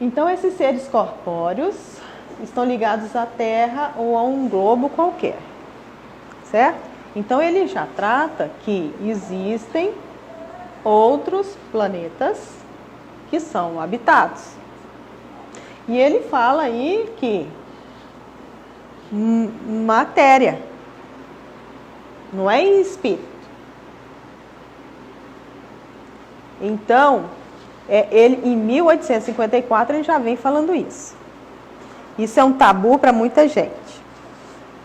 Então, esses seres corpóreos estão ligados à Terra ou a um globo qualquer, certo? Então, ele já trata que existem outros planetas que são habitados. E ele fala aí que matéria, não é espírito. Então, ele, em 1854, ele já vem falando isso. Isso é um tabu para muita gente,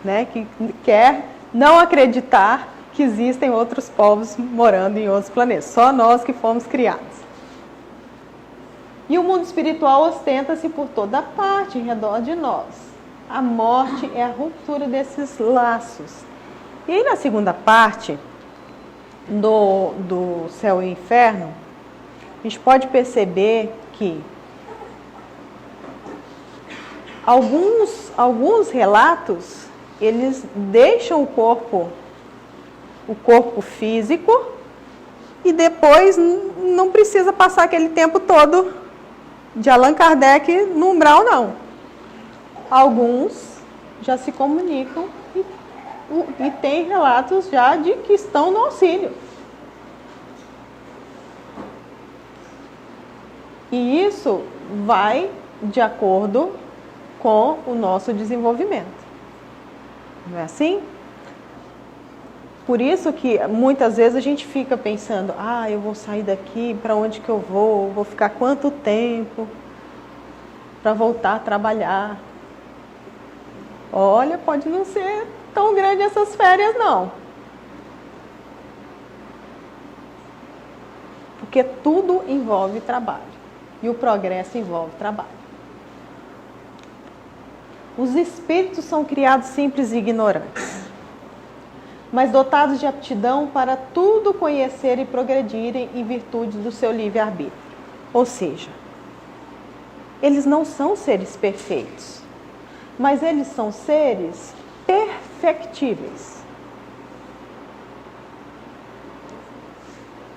né, que quer não acreditar que existem outros povos morando em outros planetas. Só nós que fomos criados. E o mundo espiritual ostenta-se por toda parte, em redor de nós. A morte é a ruptura desses laços. E aí, na segunda parte do céu e inferno, a gente pode perceber que alguns relatos, eles deixam o corpo físico e depois não precisa passar aquele tempo todo de Allan Kardec no umbral, não. Alguns já se comunicam e tem relatos já de que estão no auxílio. E isso vai de acordo com o nosso desenvolvimento. Não é assim? Por isso que muitas vezes a gente fica pensando, eu vou sair daqui, para onde que eu vou? Vou ficar quanto tempo para voltar a trabalhar? Olha, pode não ser tão grande essas férias não. Porque tudo envolve trabalho. E o progresso envolve trabalho. Os espíritos são criados simples e ignorantes, mas dotados de aptidão para tudo conhecer e progredirem em virtude do seu livre-arbítrio. Ou seja, eles não são seres perfeitos, mas eles são seres perfectíveis.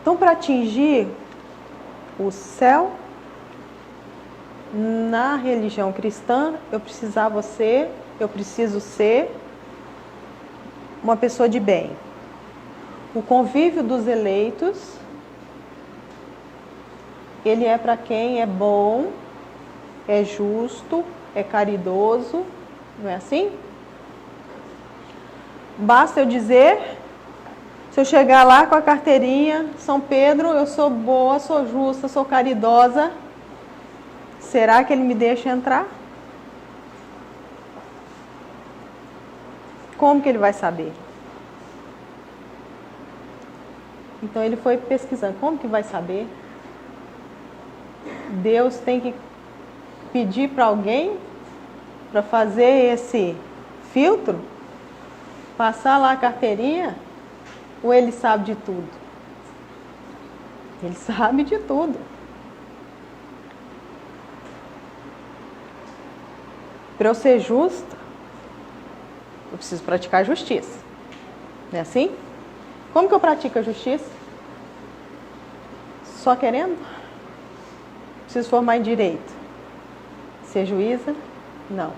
Então, para atingir o céu, na religião cristã, eu preciso ser uma pessoa de bem. O convívio dos eleitos, ele é para quem é bom, é justo, é caridoso, não é assim? Basta eu dizer, se eu chegar lá com a carteirinha, São Pedro, eu sou boa, sou justa, sou caridosa, será que ele me deixa entrar? Como que ele vai saber? Então ele foi pesquisando. Como que vai saber? Deus tem que pedir para alguém para fazer esse filtro? Passar lá a carteirinha? Ou ele sabe de tudo? Ele sabe de tudo. Para eu ser justa, eu preciso praticar a justiça. Não é assim? Como que eu pratico a justiça? Só querendo? Preciso formar em direito. Ser juíza? Não.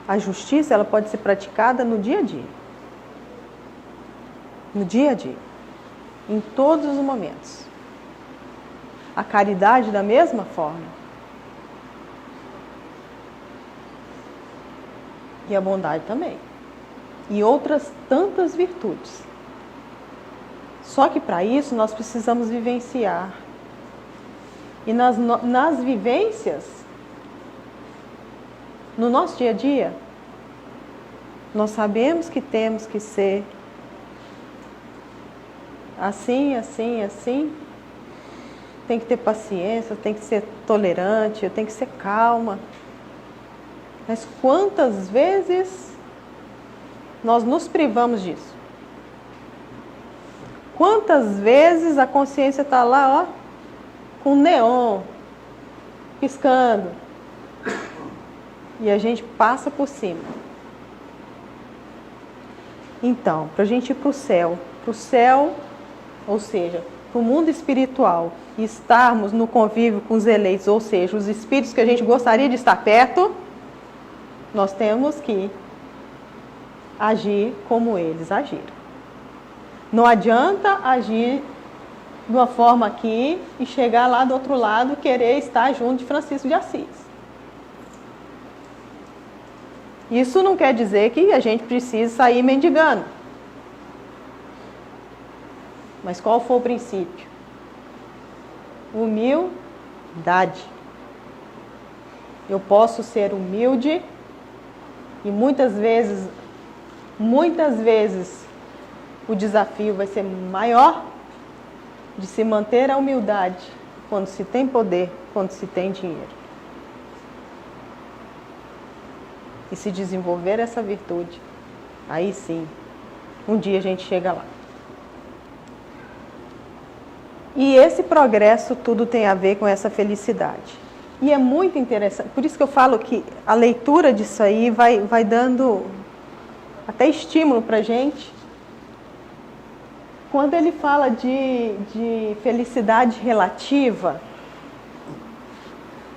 A justiça, ela pode ser praticada no dia a dia. No dia a dia. Em todos os momentos. A caridade da mesma forma. E a bondade também. E outras tantas virtudes. Só que para isso nós precisamos vivenciar. E nas vivências, no nosso dia a dia, nós sabemos que temos que ser assim, assim, assim. Tem que ter paciência, tem que ser tolerante, tem que ser calma. Mas quantas vezes nós nos privamos disso? Quantas vezes a consciência está lá, com neon, piscando, e a gente passa por cima. Então, para a gente ir para o céu, ou seja, para o mundo espiritual, e estarmos no convívio com os eleitos, ou seja, os espíritos que a gente gostaria de estar perto, nós temos que agir como eles agiram. Não adianta agir de uma forma aqui e chegar lá do outro lado e querer estar junto de Francisco de Assis. Isso não quer dizer que a gente precisa sair mendigando. Mas qual foi o princípio? Humildade. Eu posso ser humilde e muitas vezes o desafio vai ser maior de se manter a humildade quando se tem poder, quando se tem dinheiro. E se desenvolver essa virtude, aí sim, um dia a gente chega lá. E esse progresso tudo tem a ver com essa felicidade. E é muito interessante, por isso que eu falo que a leitura disso aí vai dando até estímulo para a gente. Quando ele fala de felicidade relativa,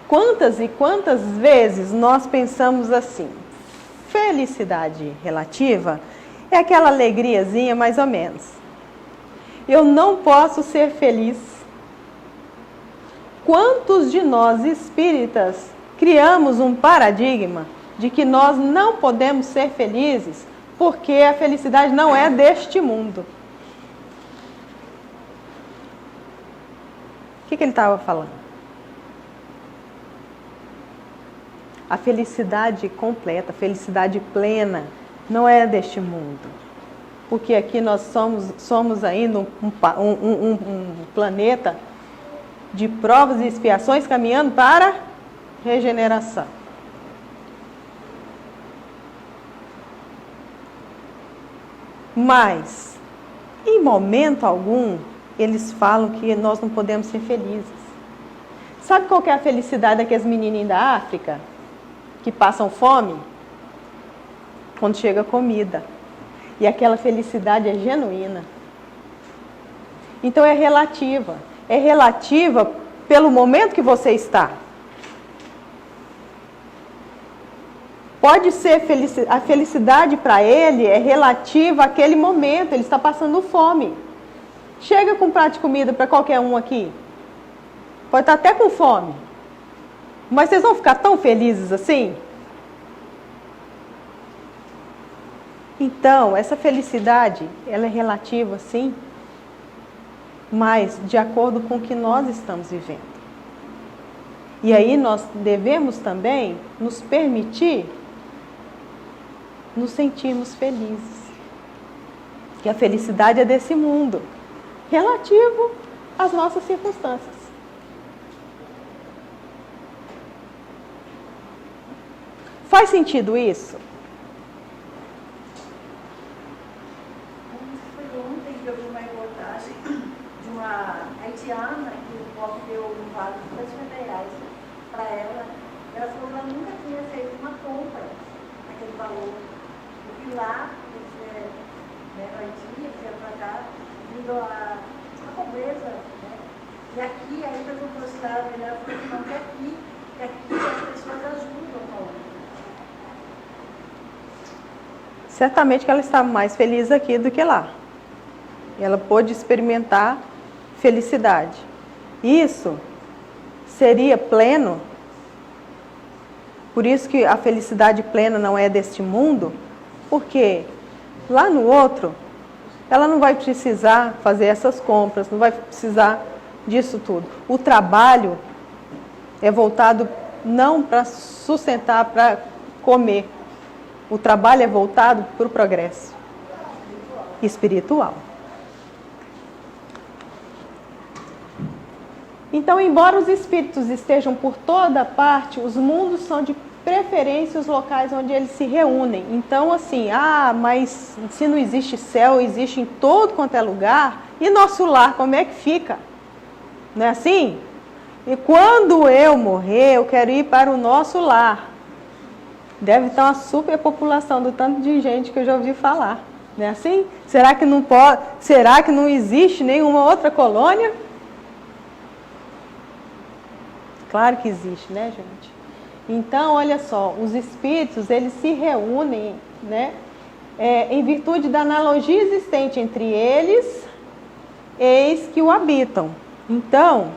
quantas e quantas vezes nós pensamos assim, felicidade relativa é aquela alegriazinha mais ou menos. Eu não posso ser feliz quantos de nós espíritas criamos um paradigma de que nós não podemos ser felizes porque a felicidade não é deste mundo? O que ele estava falando? A felicidade completa, a felicidade plena não é deste mundo. Porque aqui nós somos ainda um planeta de provas e expiações caminhando para regeneração. Mas, em momento algum, eles falam que nós não podemos ser felizes. Sabe qual que é a felicidade daqueles menininhos da África que passam fome? Quando chega comida. E aquela felicidade é genuína. Então é relativa. É relativa pelo momento que você está. Pode ser a felicidade para ele é relativa àquele momento, ele está passando fome. Chega com um prato de comida para qualquer um aqui. Pode estar até com fome. Mas vocês vão ficar tão felizes assim? Então, essa felicidade, ela é relativa, sim, mas de acordo com o que nós estamos vivendo. E aí nós devemos também nos permitir nos sentirmos felizes. Que a felicidade é desse mundo, relativo às nossas circunstâncias. Faz sentido isso? Ontem eu vi uma reportagem de uma haitiana que o povo deu um vale de R$50 para ela. Ela falou que ela nunca tinha feito uma compra naquele valor. Eu fui lá, no Haiti, vieram para cá, devido à pobreza. Né? E aqui, aí eu estou mostrando, ela falou que não, que aqui as pessoas ajudam a outra. Certamente que ela está mais feliz aqui do que lá. Ela pôde experimentar felicidade. Isso seria pleno? Por isso que a felicidade plena não é deste mundo, porque lá no outro, ela não vai precisar fazer essas compras, não vai precisar disso tudo. O trabalho é voltado não para sustentar, para comer. O trabalho é voltado para o progresso espiritual. Então, embora os espíritos estejam por toda parte, os mundos são de preferência os locais onde eles se reúnem. Então, assim, mas se não existe céu, existe em todo quanto é lugar, e nosso lar, como é que fica? Não é assim? E quando eu morrer, eu quero ir para o nosso lar. Deve estar uma superpopulação do tanto de gente que eu já ouvi falar. Não é assim? Será que não existe nenhuma outra colônia? Claro que existe, né, gente? Então, olha só, os espíritos, eles se reúnem, né, em virtude da analogia existente entre eles, eis que o habitam. Então,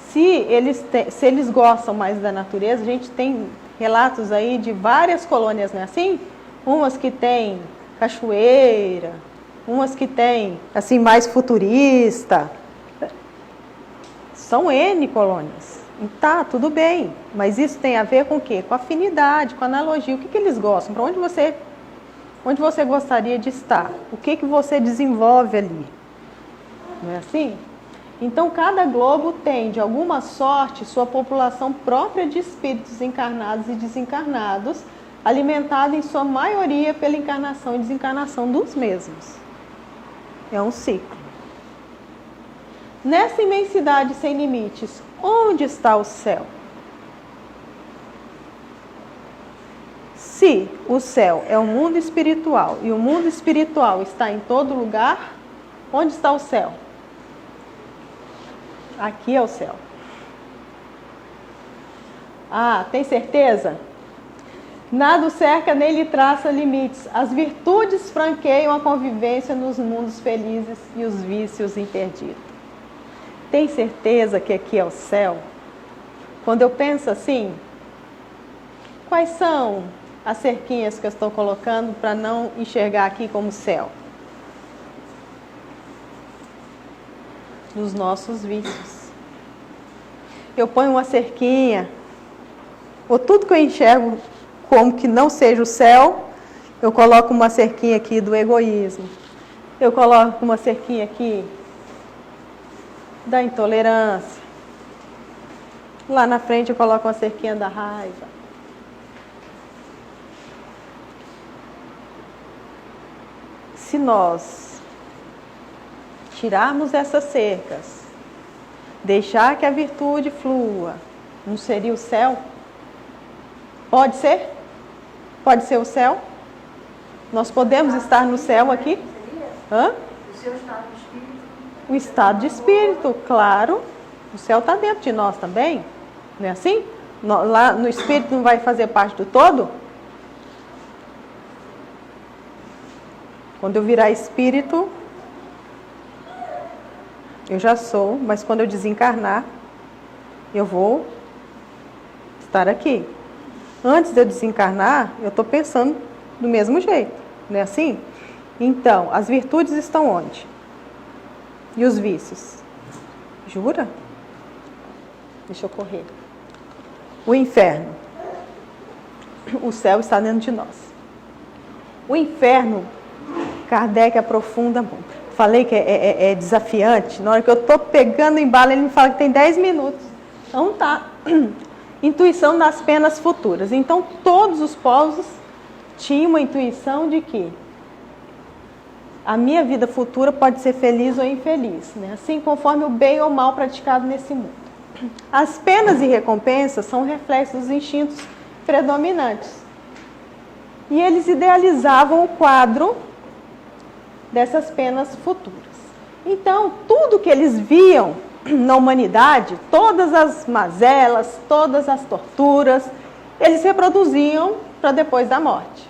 se eles gostam mais da natureza, a gente tem relatos aí de várias colônias, não é assim? Umas que tem cachoeira, umas que tem, assim, mais futurista. São N colônias. Tá, tudo bem. Mas isso tem a ver com o quê? Com afinidade, com analogia. O que eles gostam? Para onde você gostaria de estar? O que você desenvolve ali? Não é assim? Então, cada globo tem, de alguma sorte, sua população própria de espíritos encarnados e desencarnados, alimentada em sua maioria pela encarnação e desencarnação dos mesmos. É um ciclo. Nessa imensidade sem limites, onde está o céu? Se o céu é o mundo espiritual e o mundo espiritual está em todo lugar, onde está o céu? Aqui é o céu. Tem certeza? Nada o cerca nem lhe traça limites. As virtudes franqueiam a convivência nos mundos felizes e os vícios interditos. tem certeza que aqui é o céu? Quando eu penso assim, quais são as cerquinhas que eu estou colocando para não enxergar aqui como céu? Dos nossos vícios. Eu ponho uma cerquinha, ou tudo que eu enxergo como que não seja o céu, eu coloco uma cerquinha aqui do egoísmo. Eu coloco uma cerquinha aqui da intolerância. Lá na frente eu coloco uma cerquinha da raiva. Se nós tirarmos essas cercas, deixar que a virtude flua, não seria o céu? Pode ser? Pode ser o céu? Nós podemos estar no céu aqui? Hã? O seu estado de espírito. O estado de espírito, claro. O céu está dentro de nós também. Não é assim? Lá no espírito não vai fazer parte do todo? Quando eu virar espírito, eu já sou, mas quando eu desencarnar, eu vou estar aqui. Antes de eu desencarnar, eu estou pensando do mesmo jeito, não é assim? Então, as virtudes estão onde? E os vícios? Jura? Deixa eu correr. O inferno. O céu está dentro de nós. O inferno, Kardec aprofunda muito. Falei que é desafiante. Na hora que eu estou pegando o embalo, ele me fala que tem 10 minutos. Então tá. Intuição das penas futuras. Então, todos os povos tinham uma intuição de que a minha vida futura pode ser feliz ou infeliz, né? Assim conforme o bem ou mal praticado nesse mundo. As penas e recompensas são reflexos dos instintos predominantes. E eles idealizavam o quadro dessas penas futuras. Então, tudo que eles viam na humanidade, todas as mazelas, todas as torturas, eles reproduziam para depois da morte.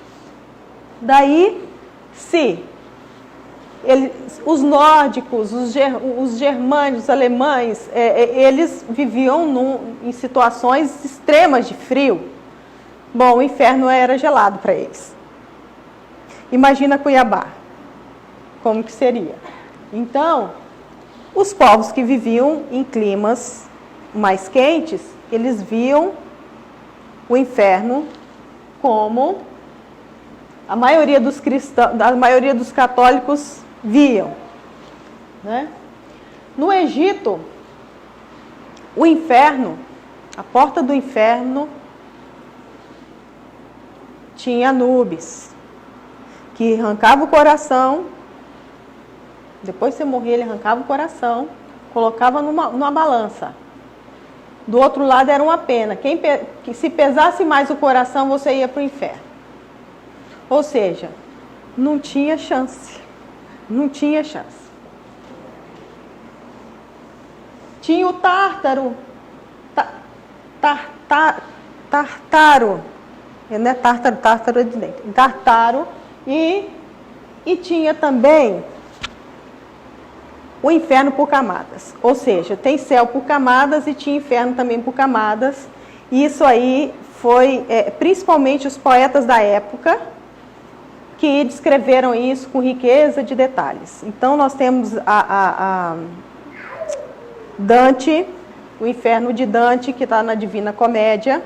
Daí, se os nórdicos, os germânicos, os alemães, eles viviam em situações extremas de frio. Bom, o inferno era gelado para eles. Imagina Cuiabá, como que seria? Então, os povos que viviam em climas mais quentes, eles viam o inferno como a maioria dos cristãos, a maioria dos católicos viam, né? No Egito, o inferno, a porta do inferno, tinha Anubis, que arrancava o coração. Depois que você morria, ele arrancava o coração, colocava numa balança. Do outro lado era uma pena. Que se pesasse mais o coração, você ia para o inferno. Ou seja, não tinha chance. Não tinha chance. Tinha o Tártaro. Tartaro. Não é Tártaro, Tártaro é de dentro. Tartaro. E tinha também o inferno por camadas. Ou seja, tem céu por camadas e tinha inferno também por camadas. E isso aí foi, principalmente os poetas da época, que descreveram isso com riqueza de detalhes. Então, nós temos a Dante, o inferno de Dante, que está na Divina Comédia.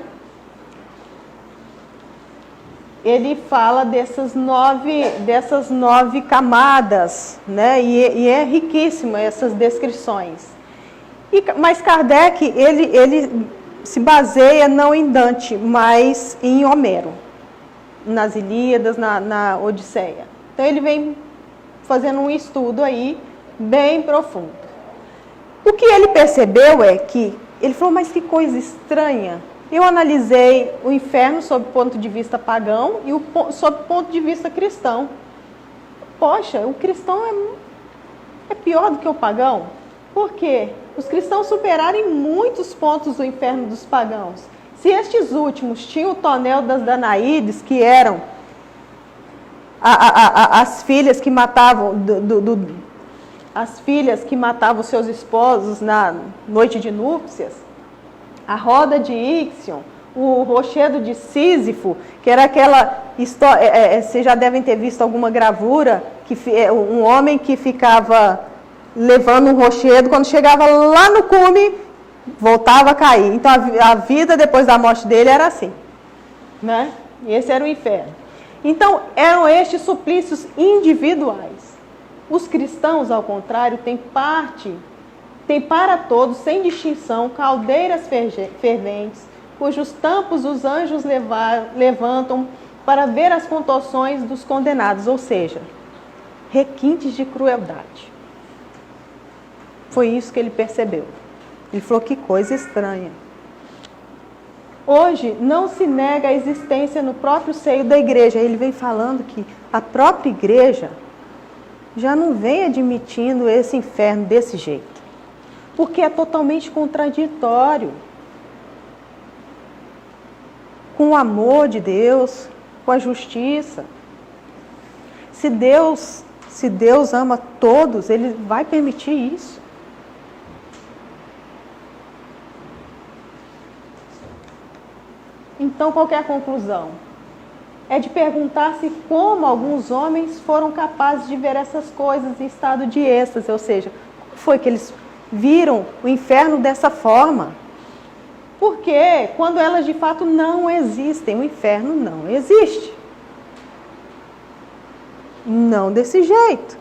Ele fala dessas nove camadas, né? E é riquíssimo essas descrições. Mas Kardec, ele se baseia não em Dante, mas em Homero, nas Ilíadas, na Odisseia. Então ele vem fazendo um estudo aí bem profundo. O que ele percebeu é que, ele falou, mas que coisa estranha. Eu analisei o inferno sob o ponto de vista pagão e sob o ponto de vista cristão. Poxa, o cristão é pior do que o pagão. Por quê? Os cristãos superaram em muitos pontos o inferno dos pagãos. Se estes últimos tinham o tonel das Danaídes, que eram as filhas que matavam as filhas que matavam seus esposos na noite de núpcias, a roda de Ixion, o rochedo de Sísifo, que era aquela história, vocês já devem ter visto alguma gravura, que um homem que ficava levando um rochedo, quando chegava lá no cume, voltava a cair. Então a vida depois da morte dele era assim, né? E esse era o inferno. Então eram estes suplícios individuais. Os cristãos, ao contrário, têm para todos, sem distinção, caldeiras ferventes, cujos tampos os anjos levantam para ver as contorções dos condenados, ou seja, requintes de crueldade. Foi isso que ele percebeu. Ele falou, que coisa estranha. Hoje não se nega a existência no próprio seio da igreja. Ele vem falando que a própria igreja já não vem admitindo esse inferno desse jeito, porque é totalmente contraditório com o amor de Deus, com a justiça. Se Deus ama todos, Ele vai permitir isso. Então, qual que é a conclusão? É de perguntar-se como alguns homens foram capazes de ver essas coisas em estado de êxtase, ou seja, como foi que eles viram o inferno dessa forma? Porque quando elas de fato não existem, o inferno não existe. Não desse jeito.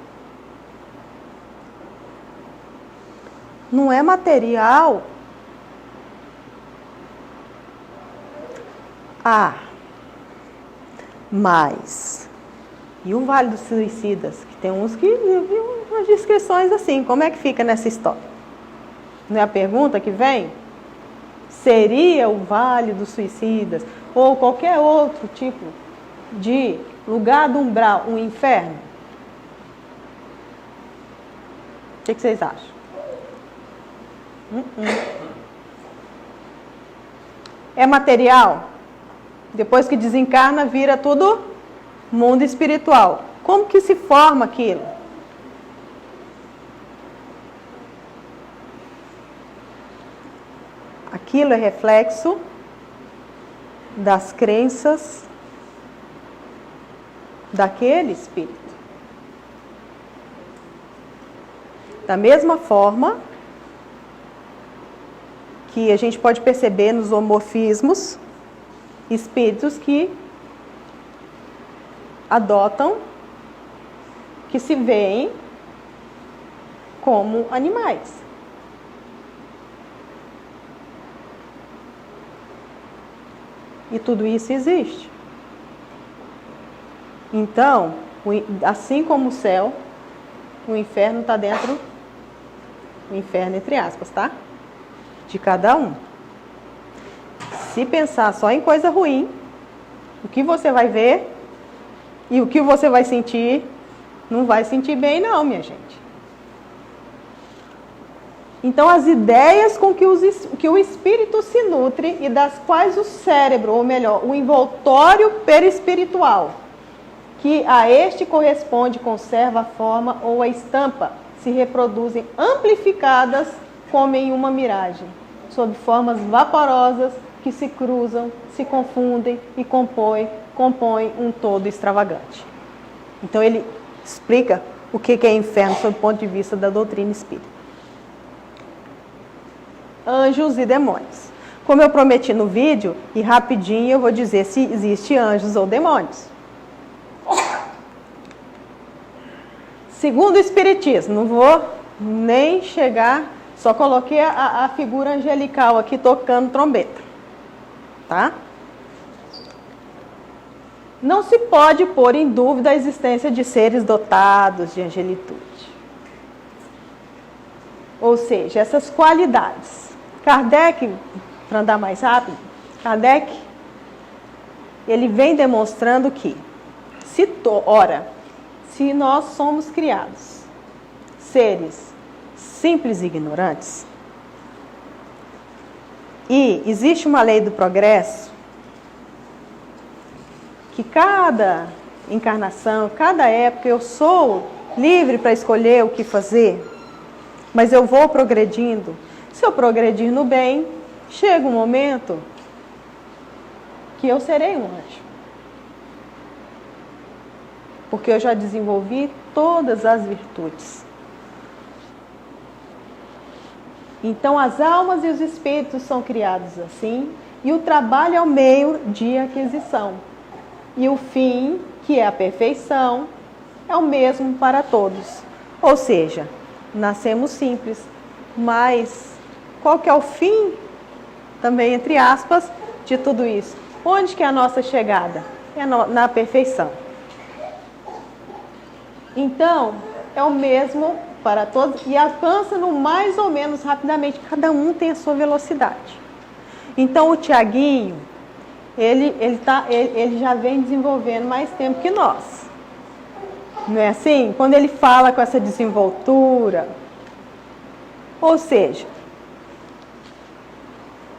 Não é material. Mas, e o Vale dos Suicidas? Que tem uns que viram umas descrições assim, como é que fica nessa história? Não é a pergunta que vem? Seria o Vale dos Suicidas, ou qualquer outro tipo de lugar do umbral, um inferno? O que vocês acham? É material? Depois que desencarna, vira tudo mundo espiritual. Como que se forma aquilo? Aquilo é reflexo das crenças daquele espírito. Da mesma forma que a gente pode perceber nos homorfismos, espíritos que adotam, que se veem como animais. E tudo isso existe. Então, assim como o céu, o inferno está dentro, o inferno entre aspas, tá? De cada um. Se pensar só em coisa ruim, o que você vai ver e o que você vai sentir, não vai sentir bem não, minha gente. Então, as ideias com que o espírito se nutre e das quais o cérebro, ou melhor, o envoltório perispiritual, que a este corresponde, conserva a forma ou a estampa, se reproduzem amplificadas como em uma miragem, sob formas vaporosas que se cruzam, se confundem e compõem um todo extravagante. Então ele explica o que é inferno sob o ponto de vista da doutrina espírita. Anjos e demônios. Como eu prometi no vídeo, e rapidinho eu vou dizer se existe anjos ou demônios. Segundo o Espiritismo, não vou nem chegar, só coloquei a figura angelical aqui tocando trombeta. Tá? Não se pode pôr em dúvida a existência de seres dotados de angelitude. Ou seja, essas qualidades. Kardec, para andar mais rápido, Kardec, ele vem demonstrando que, se nós somos criados seres simples e ignorantes, e existe uma lei do progresso, que cada encarnação, cada época, eu sou livre para escolher o que fazer, mas eu vou progredindo. Se eu progredir no bem, chega um momento que eu serei um anjo. Porque eu já desenvolvi todas as virtudes. Então, as almas e os espíritos são criados assim, e o trabalho é o meio de aquisição. E o fim, que é a perfeição, é o mesmo para todos. Ou seja, nascemos simples, mas qual que é o fim, também entre aspas, de tudo isso? Onde que é a nossa chegada? É na perfeição. Então, é o mesmo para todos e alcança no mais ou menos rapidamente. Cada um tem a sua velocidade. Então, o Tiaguinho, ele já vem desenvolvendo mais tempo que nós. Não é assim? Quando ele fala com essa desenvoltura, ou seja,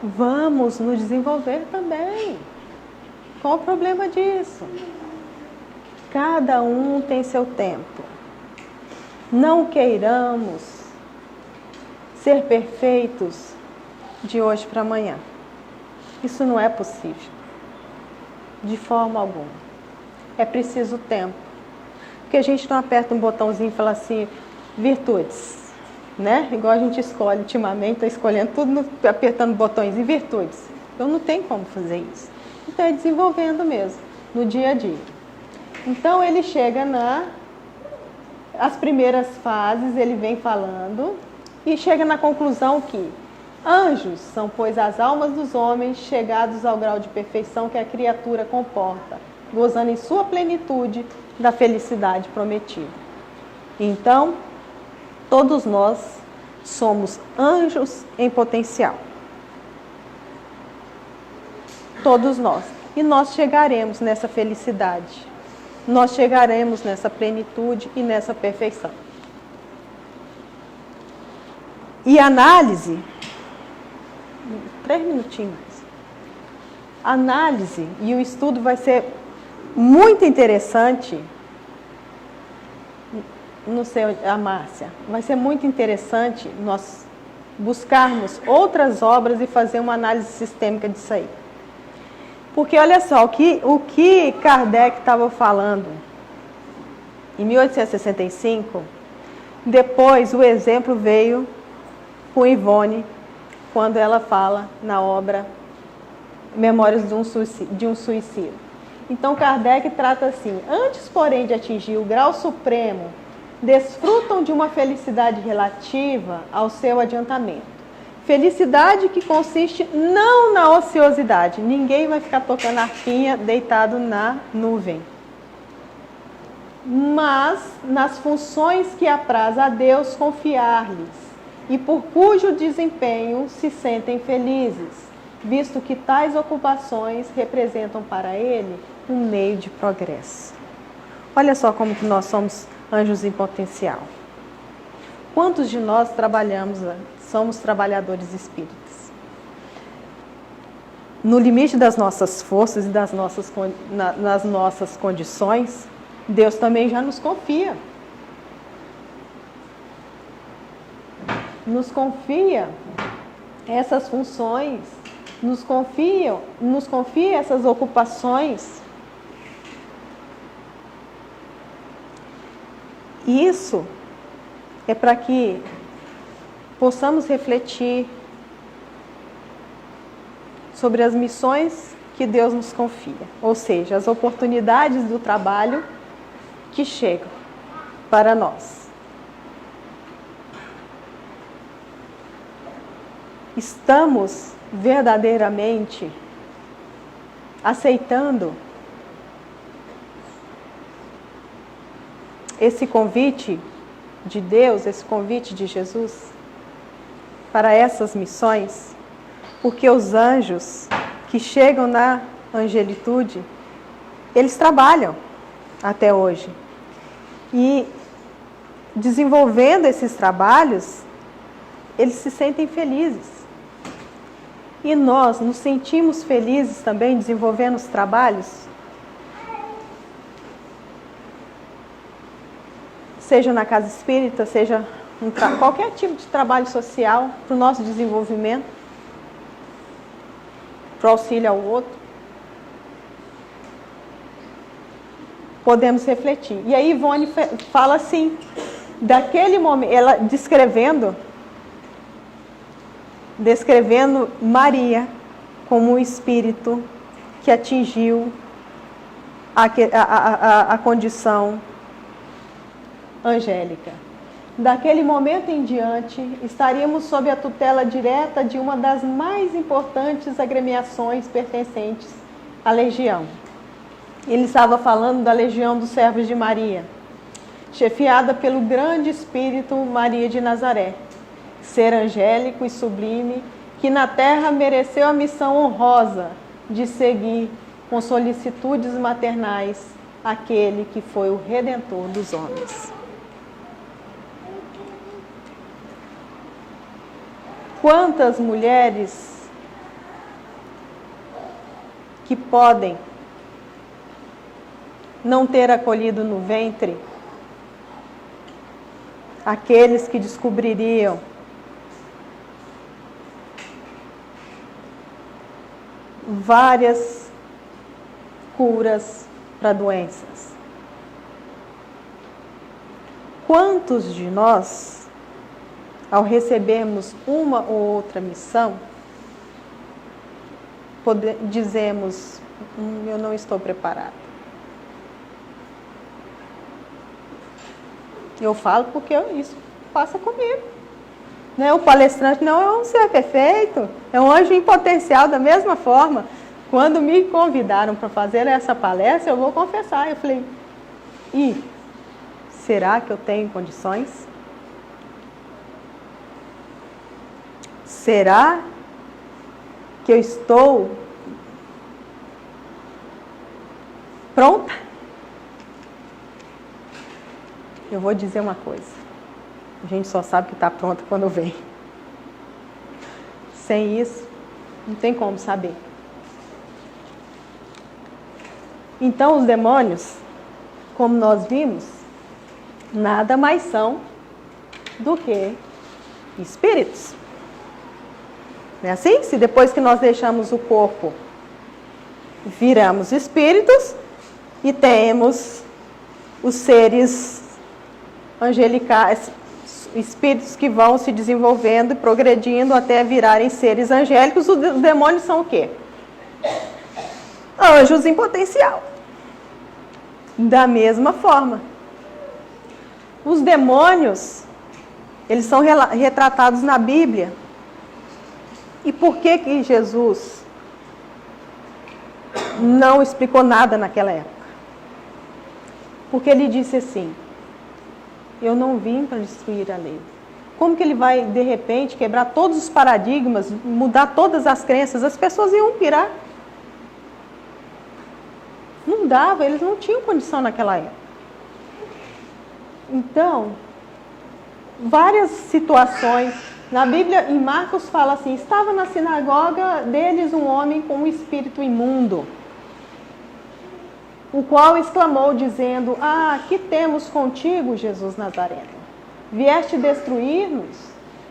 vamos nos desenvolver também. Qual o problema disso? Cada um tem seu tempo. Não queiramos ser perfeitos de hoje para amanhã. Isso não é possível. De forma alguma. É preciso tempo. Porque a gente não aperta um botãozinho e fala assim, virtudes, né? Igual a gente escolhe ultimamente, estou escolhendo tudo, apertando botões e virtudes. Eu não tenho como fazer isso. Então é desenvolvendo mesmo, no dia a dia. Então ele chega as primeiras fases, ele vem falando e chega na conclusão que anjos são, pois, as almas dos homens chegados ao grau de perfeição que a criatura comporta, gozando em sua plenitude da felicidade prometida. Então, todos nós somos anjos em potencial. Todos nós. E nós chegaremos nessa felicidade. Nós chegaremos nessa plenitude e nessa perfeição. E análise, 3 minutinhos mais. Análise e o estudo vai ser muito interessante. Não sei, a Márcia, vai ser muito interessante nós buscarmos outras obras e fazer uma análise sistêmica disso aí. Porque olha só, o que Kardec estava falando em 1865, depois o exemplo veio com Ivone, quando ela fala na obra Memórias de um Suicídio. Então Kardec trata assim, antes porém de atingir o grau supremo, desfrutam de uma felicidade relativa ao seu adiantamento. Felicidade que consiste não na ociosidade. Ninguém vai ficar tocando arpinha deitado na nuvem. Mas nas funções que apraz a Deus confiar-lhes e por cujo desempenho se sentem felizes, visto que tais ocupações representam para ele um meio de progresso. Olha só como que nós somos anjos em potencial. Quantos de nós somos trabalhadores espíritas? No limite das nossas forças e das nas nossas condições, Deus também já nos confia. Nos confia essas funções, nos confia essas ocupações. Isso é para que possamos refletir sobre as missões que Deus nos confia, ou seja, as oportunidades do trabalho que chegam para nós. Estamos verdadeiramente aceitando esse convite de Deus, esse convite de Jesus para essas missões? Porque os anjos que chegam na angelitude, eles trabalham até hoje. E desenvolvendo esses trabalhos, eles se sentem felizes. E nós nos sentimos felizes também desenvolvendo os trabalhos? seja na casa espírita, seja qualquer tipo de trabalho social, para o nosso desenvolvimento, para o auxílio ao outro. Podemos refletir. E aí Ivone fala assim, daquele momento, ela descrevendo Maria como um espírito que atingiu a condição angélica. Daquele momento em diante, estaríamos sob a tutela direta de uma das mais importantes agremiações pertencentes à Legião. Ele estava falando da Legião dos Servos de Maria, chefiada pelo grande espírito Maria de Nazaré, ser angélico e sublime, que na terra mereceu a missão honrosa de seguir com solicitudes maternais aquele que foi o Redentor dos homens. Quantas mulheres que podem não ter acolhido no ventre aqueles que descobririam várias curas para doenças. Quantos de nós, ao recebermos uma ou outra missão, dizemos, eu não estou preparado. Eu falo porque isso passa comigo. Né? O palestrante não é um ser perfeito, é um anjo em potencial da mesma forma. Quando me convidaram para fazer essa palestra, eu vou confessar, eu falei, será que eu tenho condições? Será que eu estou pronta? Eu vou dizer uma coisa. A gente só sabe que está pronta quando vem. Sem isso, não tem como saber. Então, os demônios, como nós vimos, nada mais são do que espíritos. Não é assim? Se depois que nós deixamos o corpo, viramos espíritos e temos os seres angelicais, espíritos que vão se desenvolvendo e progredindo até virarem seres angélicos, os demônios são o quê? Anjos em potencial. Da mesma forma. Os demônios, eles são retratados na Bíblia. E por que Jesus não explicou nada naquela época? Porque ele disse assim, eu não vim para destruir a lei. Como que ele vai, de repente, quebrar todos os paradigmas, mudar todas as crenças? As pessoas iam pirar. Não dava, eles não tinham condição naquela época. Então, várias situações. Na Bíblia, em Marcos, fala assim, estava na sinagoga deles um homem com um espírito imundo, o qual exclamou, dizendo, que temos contigo, Jesus Nazareno? Vieste destruir-nos?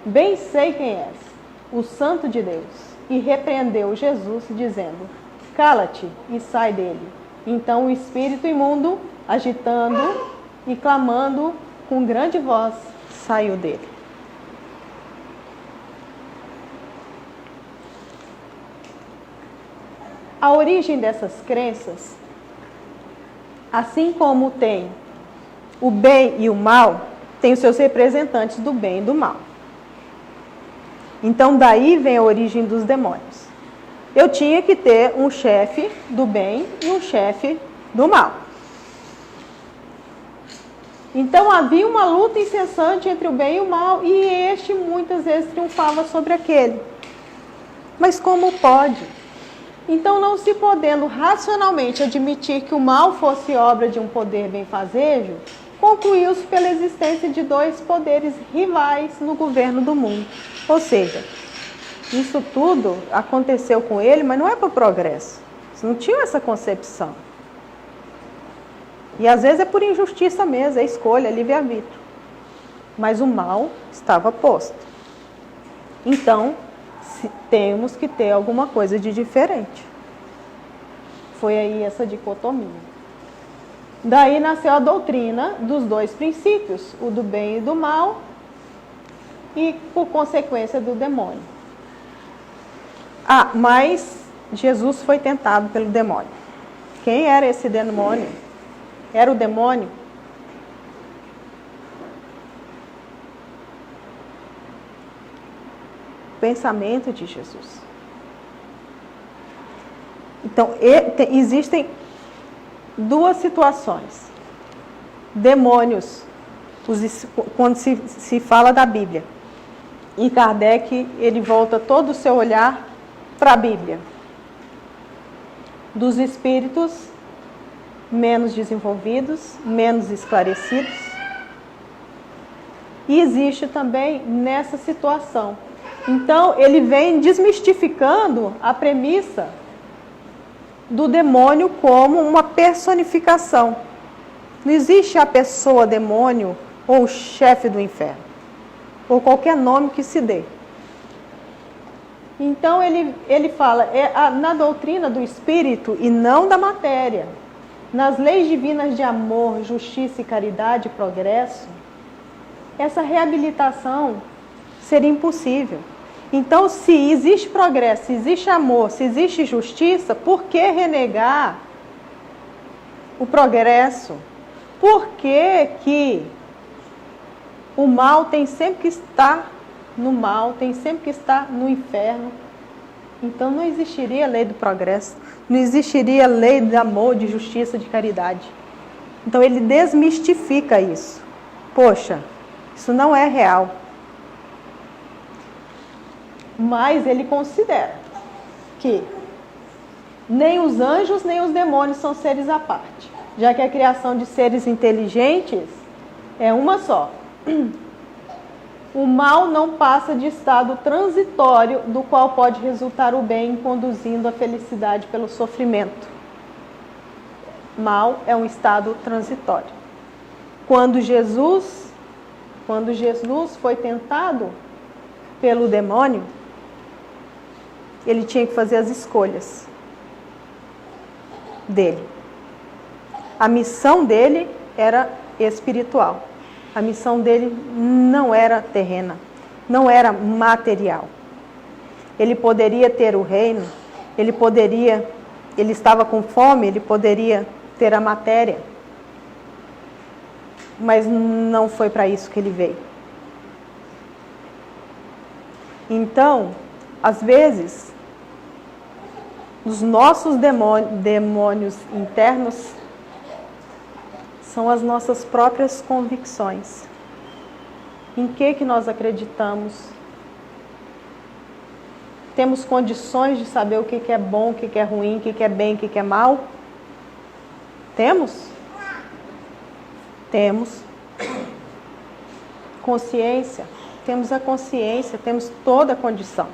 Bem sei quem és, o Santo de Deus. E repreendeu Jesus, dizendo, cala-te e sai dele. Então o espírito imundo, agitando e clamando com grande voz, saiu dele. A origem dessas crenças, assim como tem o bem e o mal, tem os seus representantes do bem e do mal. Então, daí vem a origem dos demônios. Eu tinha que ter um chefe do bem e um chefe do mal. Então, havia uma luta incessante entre o bem e o mal, e este muitas vezes triunfava sobre aquele. Mas como pode? Então, não se podendo racionalmente admitir que o mal fosse obra de um poder benfazejo, concluiu-se pela existência de dois poderes rivais no governo do mundo. Ou seja, isso tudo aconteceu com ele, mas não é para o progresso. Eles não tinham essa concepção. E às vezes é por injustiça mesmo, é escolha, é livre-arbítrio. Mas o mal estava posto. Então, temos que ter alguma coisa de diferente. Foi aí essa dicotomia. Daí nasceu a doutrina dos dois princípios, o do bem e do mal, e por consequência do demônio. Mas Jesus foi tentado pelo demônio. Quem era esse demônio? Era o demônio? O pensamento de Jesus. Então, existem duas situações. Demônios, quando se fala da Bíblia. E Kardec, ele volta todo o seu olhar para a Bíblia. Dos espíritos menos desenvolvidos, menos esclarecidos. E existe também nessa situação. Então, ele vem desmistificando a premissa do demônio como uma personificação. Não existe a pessoa demônio ou o chefe do inferno, ou qualquer nome que se dê. Então ele fala, na doutrina do espírito e não da matéria, nas leis divinas de amor, justiça e caridade e progresso, essa reabilitação seria impossível. Então, se existe progresso, se existe amor, se existe justiça, por que renegar o progresso? Por que o mal tem sempre que estar no mal, tem sempre que estar no inferno? Então, não existiria a lei do progresso, não existiria a lei de amor, de justiça, de caridade. Então, ele desmistifica isso. Poxa, isso não é real. Mas ele considera que nem os anjos nem os demônios são seres à parte, já que a criação de seres inteligentes é uma só. O mal não passa de estado transitório, do qual pode resultar o bem, conduzindo a felicidade pelo sofrimento. Mal é um estado transitório. Quando Jesus foi tentado pelo demônio, ele tinha que fazer as escolhas dele. A missão dele era espiritual. A missão dele não era terrena, não era material. Ele poderia ter o reino, ele estava com fome, ele poderia ter a matéria. Mas não foi para isso que ele veio. Então, às vezes, os nossos demônios internos são as nossas próprias convicções. Em que nós acreditamos? Temos condições de saber o que é bom, o que é ruim, o que é bem, o que é mal? Temos? Temos. Consciência? Temos a consciência, temos toda a condição.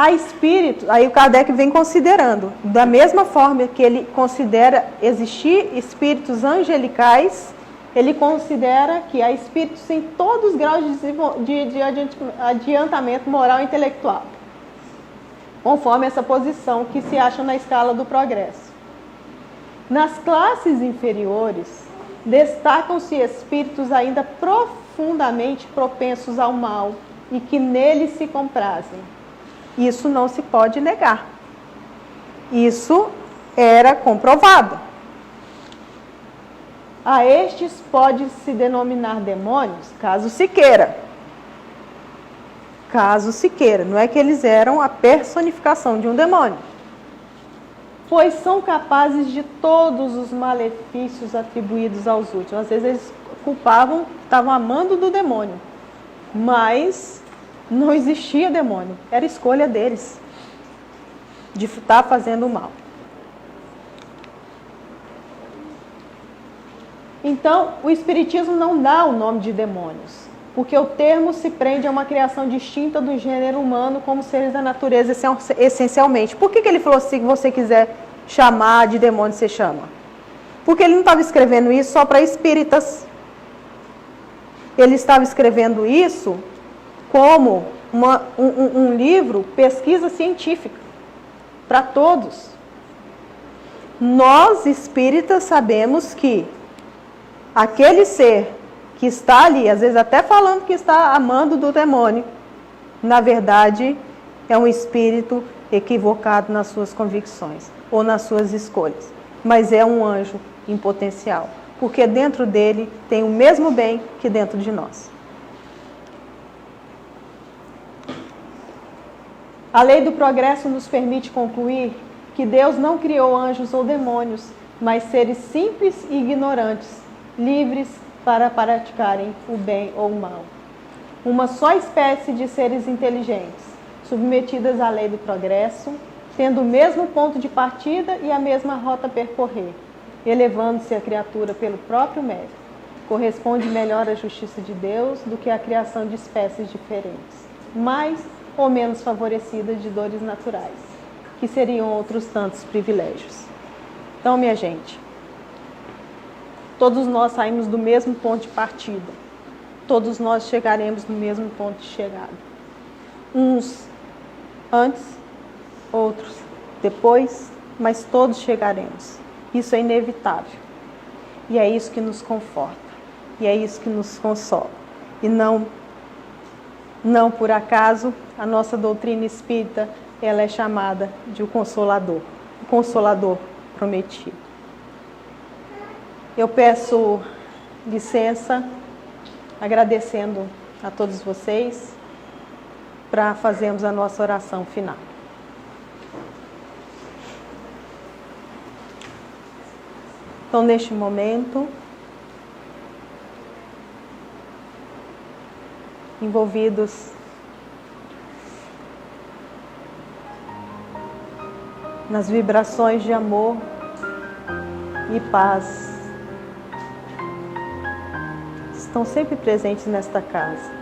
Há espíritos, aí o Kardec vem considerando, da mesma forma que ele considera existir espíritos angelicais, ele considera que há espíritos em todos os graus de adiantamento moral e intelectual, conforme essa posição que se acha na escala do progresso. Nas classes inferiores, destacam-se espíritos ainda profundamente propensos ao mal e que nele se comprazem. Isso não se pode negar. Isso era comprovado. A estes pode-se denominar demônios, caso se queira. Caso se queira. Não é que eles eram a personificação de um demônio. Pois são capazes de todos os malefícios atribuídos aos últimos. Às vezes eles culpavam, estavam amando do demônio. Mas não existia demônio. Era escolha deles de estar fazendo o mal. Então, o Espiritismo não dá o nome de demônios, porque o termo se prende a uma criação distinta do gênero humano como seres da natureza essencialmente. Por que ele falou, se você quiser chamar de demônio você chama. Porque ele não estava escrevendo isso só para espíritas. Ele estava escrevendo isso como um livro, pesquisa científica, para todos. Nós, espíritas, sabemos que aquele ser que está ali, às vezes até falando que está amando do demônio, na verdade é um espírito equivocado nas suas convicções ou nas suas escolhas. Mas é um anjo em potencial, porque dentro dele tem o mesmo bem que dentro de nós. A lei do progresso nos permite concluir que Deus não criou anjos ou demônios, mas seres simples e ignorantes, livres para praticarem o bem ou o mal. Uma só espécie de seres inteligentes, submetidas à lei do progresso, tendo o mesmo ponto de partida e a mesma rota a percorrer, elevando-se a criatura pelo próprio mérito. Corresponde melhor à justiça de Deus do que a criação de espécies diferentes, mais ou menos favorecidas de dores naturais, que seriam outros tantos privilégios. Então, minha gente, todos nós saímos do mesmo ponto de partida. Todos nós chegaremos no mesmo ponto de chegada. Uns antes, outros depois, mas todos chegaremos. Isso é inevitável. E é isso que nos conforta. E é isso que nos consola. E não por acaso, a nossa doutrina espírita, ela é chamada de o Consolador prometido. Eu peço licença, agradecendo a todos vocês, para fazermos a nossa oração final. Então, neste momento, envolvidos nas vibrações de amor e paz, estão sempre presentes nesta casa.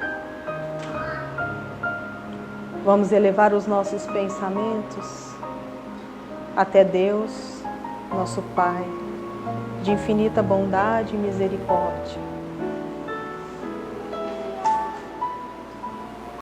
Vamos elevar os nossos pensamentos até Deus, nosso Pai, de infinita bondade e misericórdia,